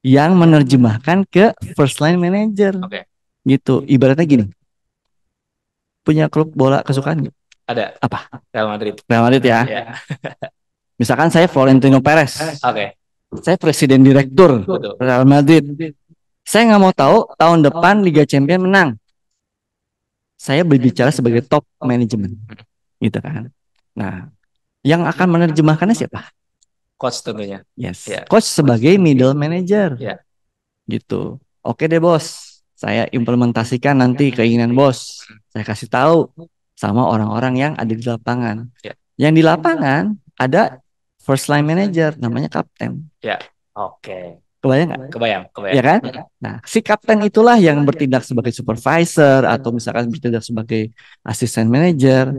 yang menerjemahkan ke first line manager. Oke. Gitu. Ibaratnya gini. Punya klub bola kesukaan nggak? Ada. Apa? Real Madrid. Real Madrid ya. Ya. Misalkan saya Florentino Perez. Oke. Saya presiden direktur Betul. Real Madrid. Saya nggak mau tahu tahun depan Liga Champions menang. Saya berbicara sebagai top manajemen, gitu kan. Nah, yang akan menerjemahkannya siapa? Coach tentunya. Yes. Ya. Coach sebagai middle manager. Ya. Gitu. Oke deh bos. Saya implementasikan nanti keinginan bos. Saya kasih tahu sama orang-orang yang ada di lapangan. Ya. Yang di lapangan ada first line manager, namanya kapten. Ya. Oke. Kebayang nggak? Kebayang. Ya kan? Nah, si kapten itulah yang bertindak sebagai supervisor atau misalkan bertindak sebagai asisten manager,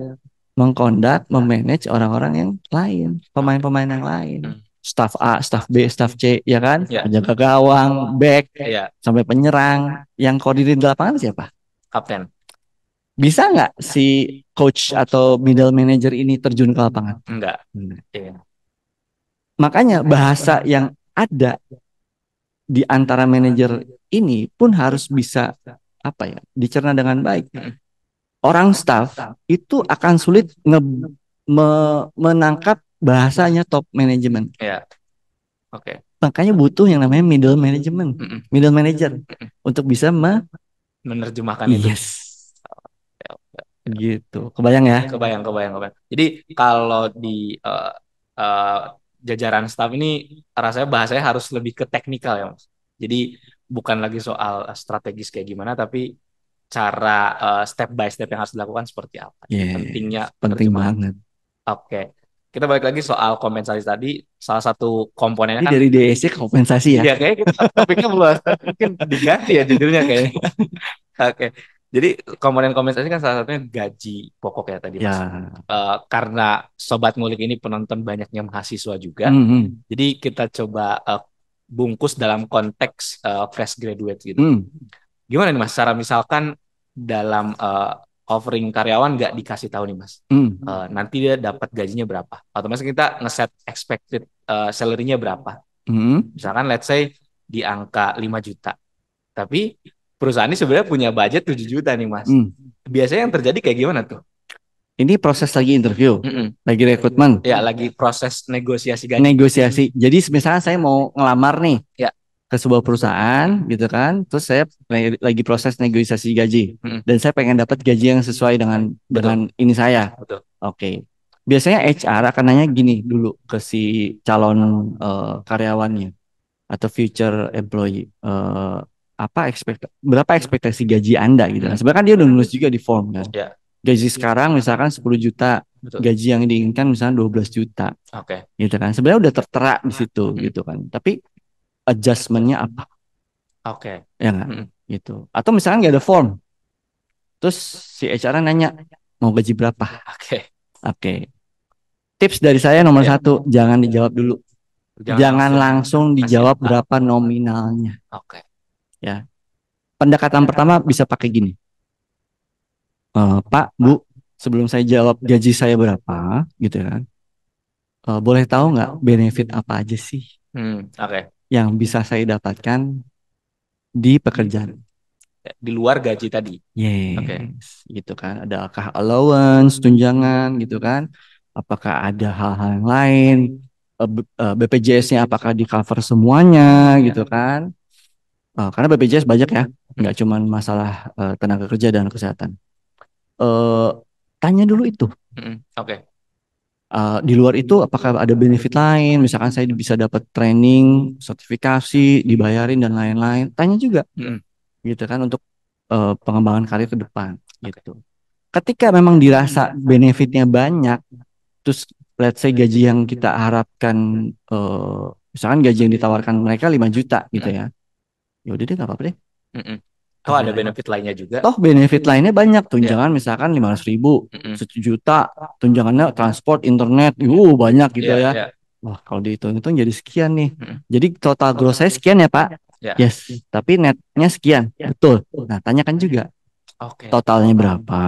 mengkondak, memanage orang-orang yang lain, pemain-pemain yang lain. Staff A, staff B, staff C, ya kan? Ya. Penjaga gawang, back, Ya. sampai penyerang. Yang koordinir di lapangan siapa? Kapten. Bisa nggak si coach atau middle manager ini terjun ke lapangan? Enggak. Iya. Makanya bahasa yang ada di antara manajer ini pun harus bisa apa ya, dicerna dengan baik. Orang staff itu akan sulit menangkap bahasanya top manajemen. Ya. Oke. Makanya butuh yang namanya middle management, middle manager untuk bisa menerjemahkan itu. Yes. Gitu. Kebayang ya? Kebayang. Jadi kalau di jajaran staff ini rasanya bahasanya harus lebih ke teknikal ya Mas. Jadi bukan lagi soal strategis kayak gimana, tapi cara step by step yang harus dilakukan seperti apa. Pentingnya penting banget. Oke. Kita balik lagi soal kompensasi tadi. Salah satu komponennya ini kan dari DSC kompensasi ya? Iya kayaknya kita topiknya belum mungkin diganti ya judulnya kayaknya. Oke. Jadi komponen kompensasi kan salah satunya gaji pokok ya tadi Mas. Karena Sobat Ngulik ini penonton banyaknya mahasiswa juga. Jadi kita coba bungkus dalam konteks fresh graduate gitu. Gimana nih Mas? Cara misalkan dalam offering karyawan nggak dikasih tahu nih Mas. Nanti dia dapat gajinya berapa? Otomatis kita ngeset expected salary-nya berapa. Misalkan let's say di angka 5 juta. Tapi perusahaan ini sebenarnya punya budget 7 juta nih Mas. Biasanya yang terjadi kayak gimana tuh? Ini proses lagi interview, lagi rekrutmen. Ya, lagi proses negosiasi gaji. Negosiasi. Jadi misalnya saya mau ngelamar nih. Ya. ke sebuah perusahaan gitu kan. Terus saya lagi proses negosiasi gaji dan saya pengen dapat gaji yang sesuai dengan ini saya. Betul. Oke. Biasanya HR akan nanya gini dulu ke si calon karyawannya atau future employee, berapa ekspektasi gaji Anda gitu kan. Sebenarnya kan dia udah nulis juga di form kan. Ya. Gaji sekarang misalkan 10 juta, Betul. gaji yang diinginkan misalnya 12 juta. Oke. Gitu kan. Sebenarnya udah tertera di situ gitu kan. Tapi adjustmentnya apa? Oke. Ya nggak? Gitu. Atau misalkan nggak ada form. Terus si HR nanya mau gaji berapa? Oke. Oke. Tips dari saya nomor satu, jangan dijawab dulu. Jangan langsung dijawab berapa nominalnya. Oke. Ya. Pendekatan pertama bisa pakai gini. Pak, Bu, sebelum saya jawab gaji saya berapa, gitu kan? Boleh tahu nggak benefit apa aja sih Oke. yang bisa saya dapatkan di pekerjaan? Di luar gaji tadi. Yes, Oke. gitu kan. Adakah allowance, tunjangan, gitu kan? Apakah ada hal-hal yang lain? BPJS-nya apakah di cover semuanya, gitu kan? Karena BPJS banyak ya, nggak cuma masalah tenaga kerja dan kesehatan. Tanya dulu itu. Oke. Di luar itu apakah ada benefit lain? Misalkan saya bisa dapat training, sertifikasi, dibayarin dan lain-lain. Tanya juga, gitu kan untuk pengembangan karir ke depan, gitu. Ketika memang dirasa benefitnya banyak, terus let's say gaji yang kita harapkan, misalkan gaji yang ditawarkan mereka 5 juta gitu ya. Ya udah deh nggak apa-apa deh. Oh, ada benefit lainnya juga. Toh benefit lainnya banyak, tunjangan misalkan 500.000, 1 juta, tunjangannya transport, internet, banyak gitu ya. Wah, kalau dihitung-hitung jadi sekian nih. Jadi total gross saya sekian ya Pak. Yes, tapi netnya sekian, betul. Nah, tanyakan juga totalnya berapa,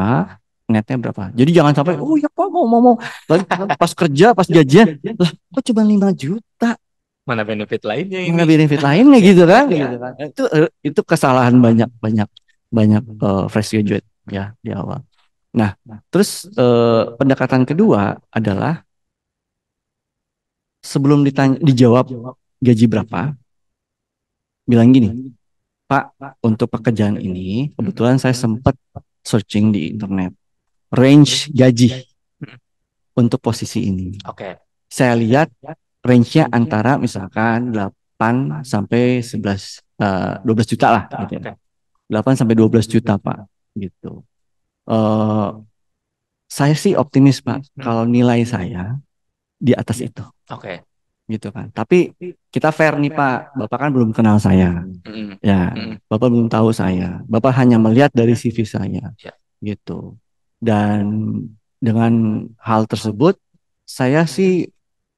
netnya berapa. Jadi jangan sampai, oh ya Pak mau lagi pas kerja, pas gajian, lah kok cuma 5 juta. Mana benefit lainnya ini? Mana benefit lainnya gitu kan? Gitu kan. Itu kesalahan banyak fresh graduate ya di awal. Nah, terus pendekatan kedua adalah sebelum dijawab gaji berapa, bilang gini, Pak, untuk pekerjaan ini kebetulan saya sempat searching di internet range gaji untuk posisi ini. Oke. Saya lihat range-nya antara misalkan 8 sampai 12 juta lah gitu ya. 8 sampai 12 juta Pak gitu. Saya sih optimis Pak kalau nilai saya di atas itu. Oke. Gitu kan. Tapi kita fair nih Pak, Bapak kan belum kenal saya. Ya, Bapak belum tahu saya. Bapak hanya melihat dari CV saya. Gitu. Dan dengan hal tersebut saya sih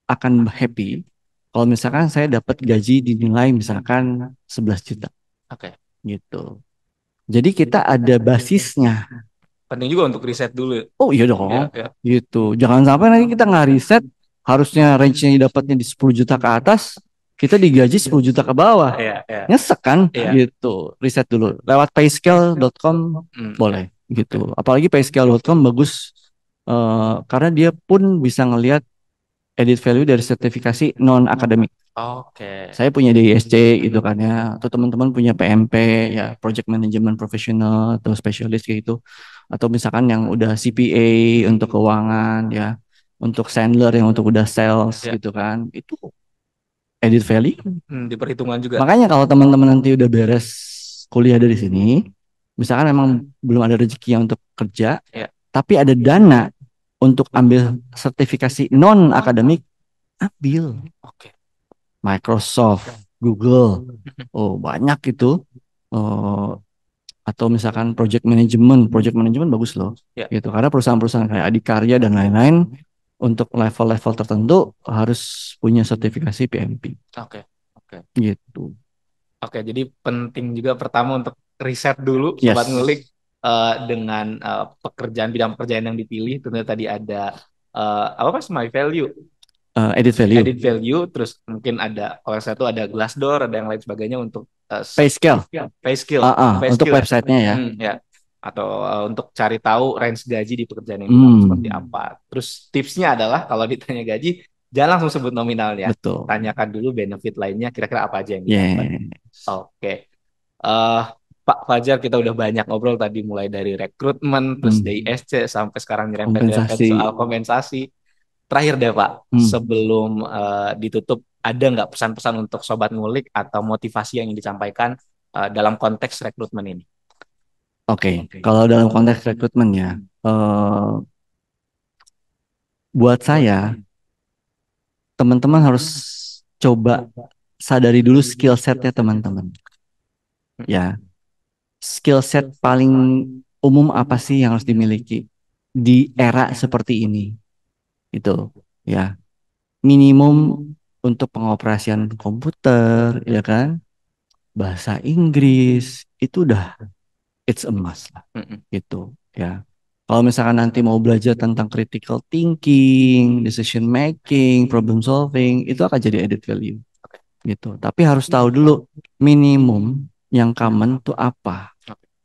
akan happy kalau misalkan saya dapat gaji dinilai misalkan 11 juta. Oke. Gitu. Jadi kita ada basisnya. Penting juga untuk riset dulu. Oh iya dong. Gitu. Jangan sampai nanti kita nggak riset, harusnya range-nya dapatnya di 10 juta ke atas, kita digaji 10 juta ke bawah. Nyesek kan? Gitu. Riset dulu. Lewat payscale.com boleh gitu. Apalagi payscale.com bagus karena dia pun bisa ngelihat edit value dari sertifikasi non akademik. Oke. Saya punya DISC gitu kan ya, atau teman-teman punya PMP ya, Project Management Professional atau Specialist kayak gitu, atau misalkan yang udah CPA untuk keuangan ya, untuk Sandler yang untuk udah sales gitu kan, itu edit value diperhitungan juga. Makanya kalau teman-teman nanti udah beres kuliah dari sini, misalkan memang belum ada rezeki untuk kerja, tapi ada dana untuk ambil sertifikasi non akademik, ambil. Oke. Microsoft, Google, banyak itu. Atau misalkan project management bagus loh, gitu. Karena perusahaan-perusahaan kayak Adikarya dan lain-lain untuk level-level tertentu harus punya sertifikasi PMP. Oke. Gitu. Oke, jadi penting juga pertama untuk riset dulu, sobat ngulik dengan bidang pekerjaan yang dipilih. Tentunya tadi ada apa Mas, My Value. Edit value, terus mungkin ada kalau saya tuh ada Glassdoor, ada yang lain sebagainya untuk Payscale. Untuk websitenya ya. Atau untuk cari tahu range gaji di pekerjaan ini seperti apa. Terus tipsnya adalah kalau ditanya gaji, Jangan langsung sebut nominalnya. Betul. Tanyakan dulu benefit lainnya kira-kira apa aja yang didapat. Yes. Oke. eh Pak Fajar, kita udah banyak ngobrol tadi mulai dari rekrutmen, terus dari Hmm. SC sampai sekarang nyerempet-nyerempet Kompensasi. soal kompensasi. Terakhir deh Pak, Hmm. sebelum ditutup, ada nggak pesan-pesan untuk Sobat Ngulik atau motivasi yang ingin disampaikan dalam konteks rekrutmen ini? Oke, kalau dalam konteks rekrutmen ya, buat saya teman-teman harus coba sadari dulu skill setnya teman-teman. Ya, skill set paling umum apa sih yang harus dimiliki di era seperti ini? Itu, ya, minimum untuk pengoperasian komputer, ya kan? Bahasa Inggris itu udah it's a must lah, Mm-mm. gitu, ya. Kalau misalkan nanti mau belajar tentang critical thinking, decision making, problem solving, itu akan jadi added value gitu. Tapi harus tahu dulu minimum yang common tuh apa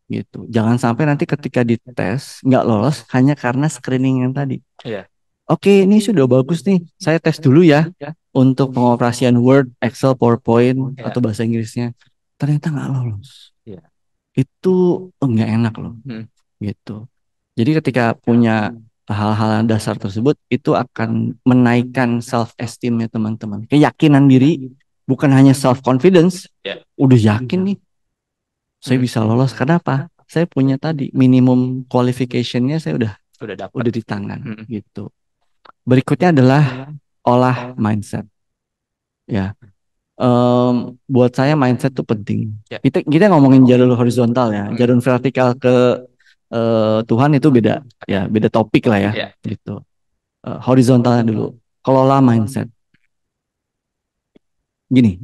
gitu. Jangan sampai nanti ketika dites nggak lolos hanya karena screening yang tadi. Iya. Oke, ini sudah bagus nih. Saya tes dulu ya untuk pengoperasian Word, Excel, PowerPoint Iya. atau bahasa Inggrisnya. Ternyata nggak lolos. Iya. Itu nggak enak loh Hmm. gitu. Jadi ketika punya hal-hal dasar tersebut itu akan menaikkan self esteemnya teman-teman. Keyakinan diri bukan hanya self confidence. Iya. Udah yakin nih saya Hmm. bisa lolos. Kenapa? Saya punya tadi minimum qualification-nya saya Udah dapat. udah di tangan Hmm. gitu. Berikutnya adalah olah mindset. Ya, buat saya mindset itu penting. Ya. Kita ngomongin jalur horizontal ya, jalur vertikal ke Tuhan itu beda, ya beda topik lah ya, Ya. gitu. Horizontalnya dulu, kelola mindset. Gini,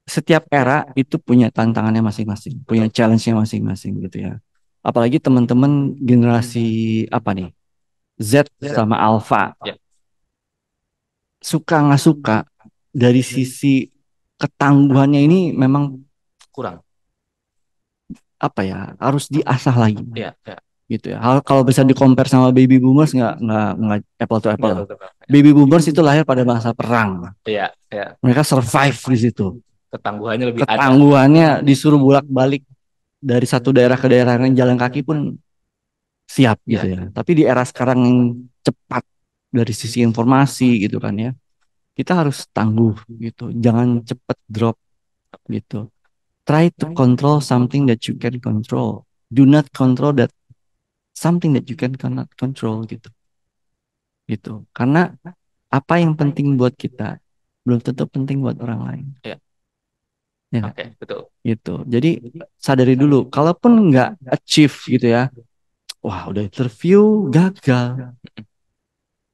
setiap era itu punya tantangannya masing-masing, punya challenge-nya masing-masing gitu ya. Apalagi teman-teman generasi apa nih, Z sama Alpha, Ya. suka nggak suka dari sisi ketangguhannya ini memang Kurang. apa ya, harus diasah lagi Ya. Ya. gitu ya. Kalau bisa di compare sama baby boomers nggak apple to apple lah. Nggak tetap. Baby boomers itu lahir pada masa perang. Iya. Ya. Mereka survive di situ. Ketangguhannya lebih ada. Ketangguhannya disuruh bolak-balik dari satu daerah ke daerah yang jalan kaki pun siap gitu ya. Tapi di era sekarang yang cepat dari sisi informasi gitu kan ya, kita harus tangguh gitu. Jangan cepat drop gitu. Try to control something that you can control. Do not control that something that you cannot control gitu. Gitu. Karena apa yang penting buat kita belum tentu penting buat orang lain. Ya. Ya, Oke, betul. gitu. Jadi sadari dulu, kalaupun nggak achieve gitu ya, wah udah interview gagal.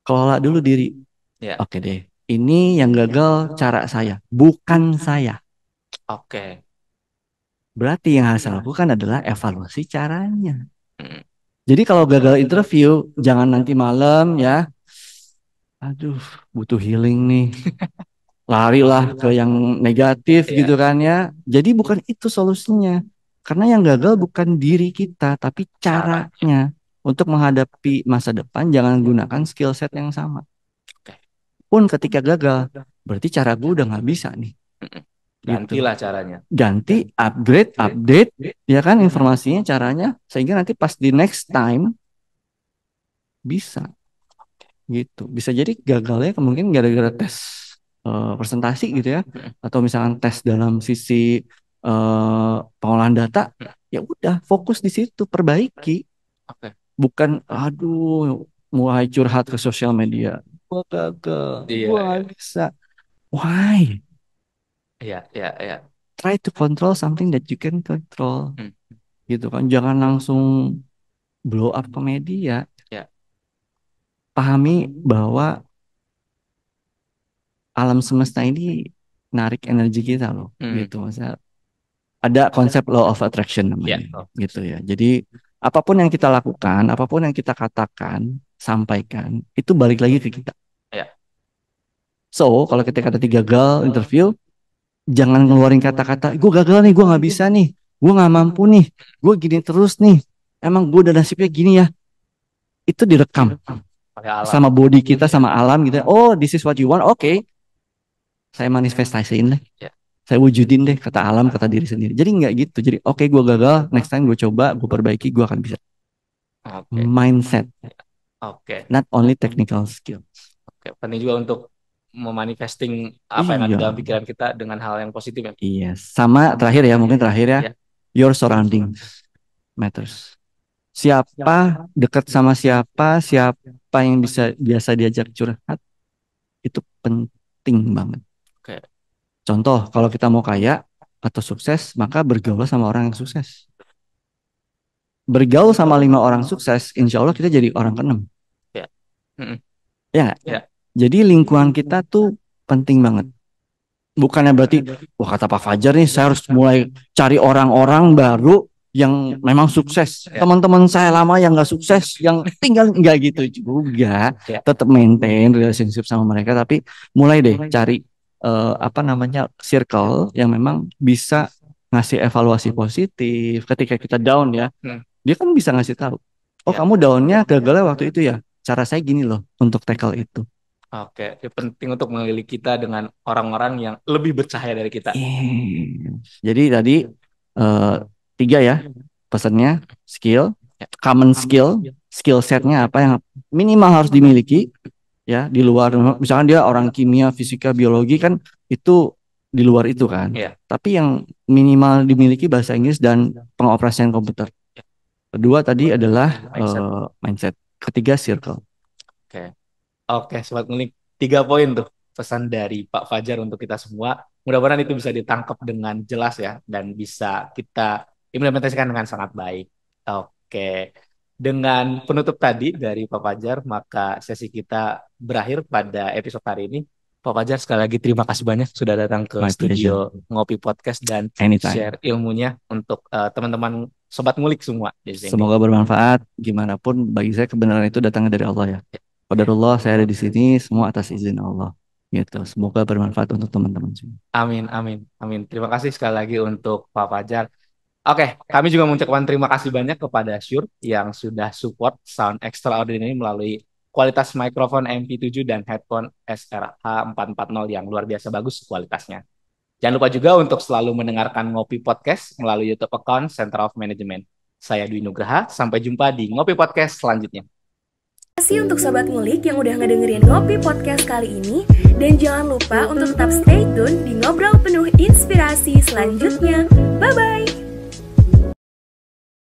Kelola dulu diri. Ya. Oke deh, ini yang gagal cara saya, bukan saya. Oke. Berarti yang harus saya lakukan adalah evaluasi caranya. Hmm. Jadi kalau gagal interview, jangan nanti malam ya, aduh butuh healing nih. Larilah ke yang negatif Iya. gitu kan ya. Jadi bukan itu solusinya. Karena yang gagal bukan diri kita, tapi caranya. Untuk menghadapi masa depan, jangan gunakan skill set yang sama. Oke. Pun ketika gagal, berarti cara gue udah nggak bisa nih. Mm-mm. Gitu. Gantilah caranya. Ganti, upgrade, update, ya kan informasinya, caranya. Sehingga nanti pas di next time, bisa. Gitu. Bisa jadi gagalnya kemungkinan gara-gara tes presentasi gitu ya, atau misalkan tes dalam sisi pengolahan data, ya udah fokus di situ, perbaiki. Oke. Bukan aduh mulai curhat ke sosial media, gua gagal, Iya. gua nggak bisa. Why? Iya. Iya. Iya. Try to control something that you can control, Hmm. gitu kan. Jangan langsung blow up ke media. Ya. Pahami bahwa alam semesta ini narik energi kita loh, gitu. Maksudnya ada konsep law of attraction namanya, gitu ya. Jadi apapun yang kita lakukan, apapun yang kita katakan, sampaikan, itu balik lagi ke kita. Ya. So kalau ketika tadi gagal interview, jangan ngeluarin kata-kata, gue gagal nih, gue nggak bisa nih, gue nggak mampu nih, gue gini terus nih, emang gue udah nasibnya gini ya. Itu direkam, pakai alam. sama body kita, sama alam gitu. Oh, this is what you want. Oke, saya manifestasiin deh. Ya. Saya wujudin deh, kata alam, kata diri sendiri. Jadi nggak gitu. Jadi oke, gue gagal, next time gue coba, gue perbaiki, gue akan bisa. Oke. Mindset, Oke. not only technical skill. Oke. Penting juga untuk memanifesting apa yang ada Iya. dalam pikiran kita dengan hal yang positif ya. Iya, sama terakhir ya, mungkin terakhir ya, Ya. your surroundings matters. Siapa dekat sama siapa, siapa yang biasa diajak curhat, itu penting banget. Oke. Contoh, kalau kita mau kaya atau sukses, maka bergaul sama orang yang sukses. Bergaul sama 5 orang sukses, insya Allah kita jadi orang ke-6. Ya. Mm-mm. Ya nggak? Ya. Jadi lingkungan kita tuh penting banget. Bukannya berarti, wah kata Pak Fajar nih, saya harus mulai cari orang-orang baru yang memang sukses. Ya. Teman-teman saya lama yang nggak sukses, yang tinggal nggak gitu juga. Ya. Tetap maintain relationship sama mereka, tapi mulai deh cari circle yang memang bisa ngasih evaluasi positif ketika kita down ya. Dia kan bisa ngasih tahu, oh Ya. kamu downnya gagalnya waktu itu ya. Cara saya gini loh untuk tackle itu. Oke, itu penting untuk mengelilingi kita dengan orang-orang yang lebih bercahaya dari kita. Jadi tadi 3 ya pesannya, skill, common skill setnya apa yang minimal harus dimiliki ya, di luar misalkan dia orang kimia, fisika, biologi kan itu di luar itu kan. Ya. Tapi yang minimal dimiliki bahasa Inggris dan pengoperasian komputer. Kedua tadi adalah mindset. Ketiga circle. Oke, Sobat Ngulik, 3 poin tuh pesan dari Pak Fajar untuk kita semua. Mudah-mudahan itu bisa ditangkap dengan jelas ya, dan bisa kita implementasikan dengan sangat baik. Oke, dengan penutup tadi dari Pak Fajar, maka sesi kita berakhir pada episode hari ini. Pak Fajar, sekali lagi terima kasih banyak sudah datang ke My studio Ngopi Podcast dan Anytime. share ilmunya untuk teman-teman Sobat Ngulik semua di sini. Semoga bermanfaat. Gimana pun bagi saya kebenaran itu datangnya dari Allah ya. Qadarullah, saya ada di sini semua atas izin Allah. Gitu. Semoga bermanfaat untuk teman-teman semua. Amin, amin, amin. Terima kasih sekali lagi untuk Pak Fajar. Oke, kami juga mengucapkan terima kasih banyak kepada Shure yang sudah support Sound Extraordinary melalui kualitas mikrofon MP7 dan headphone SRH440 yang luar biasa bagus kualitasnya. Jangan lupa juga untuk selalu mendengarkan Ngopi Podcast melalui YouTube account Center of Management. Saya Dwi Nugraha, sampai jumpa di Ngopi Podcast selanjutnya. Terima kasih untuk Sobat Ngulik yang udah ngedengerin Ngopi Podcast kali ini. Dan jangan lupa untuk tetap stay tune di ngobrol penuh inspirasi selanjutnya. Bye-bye!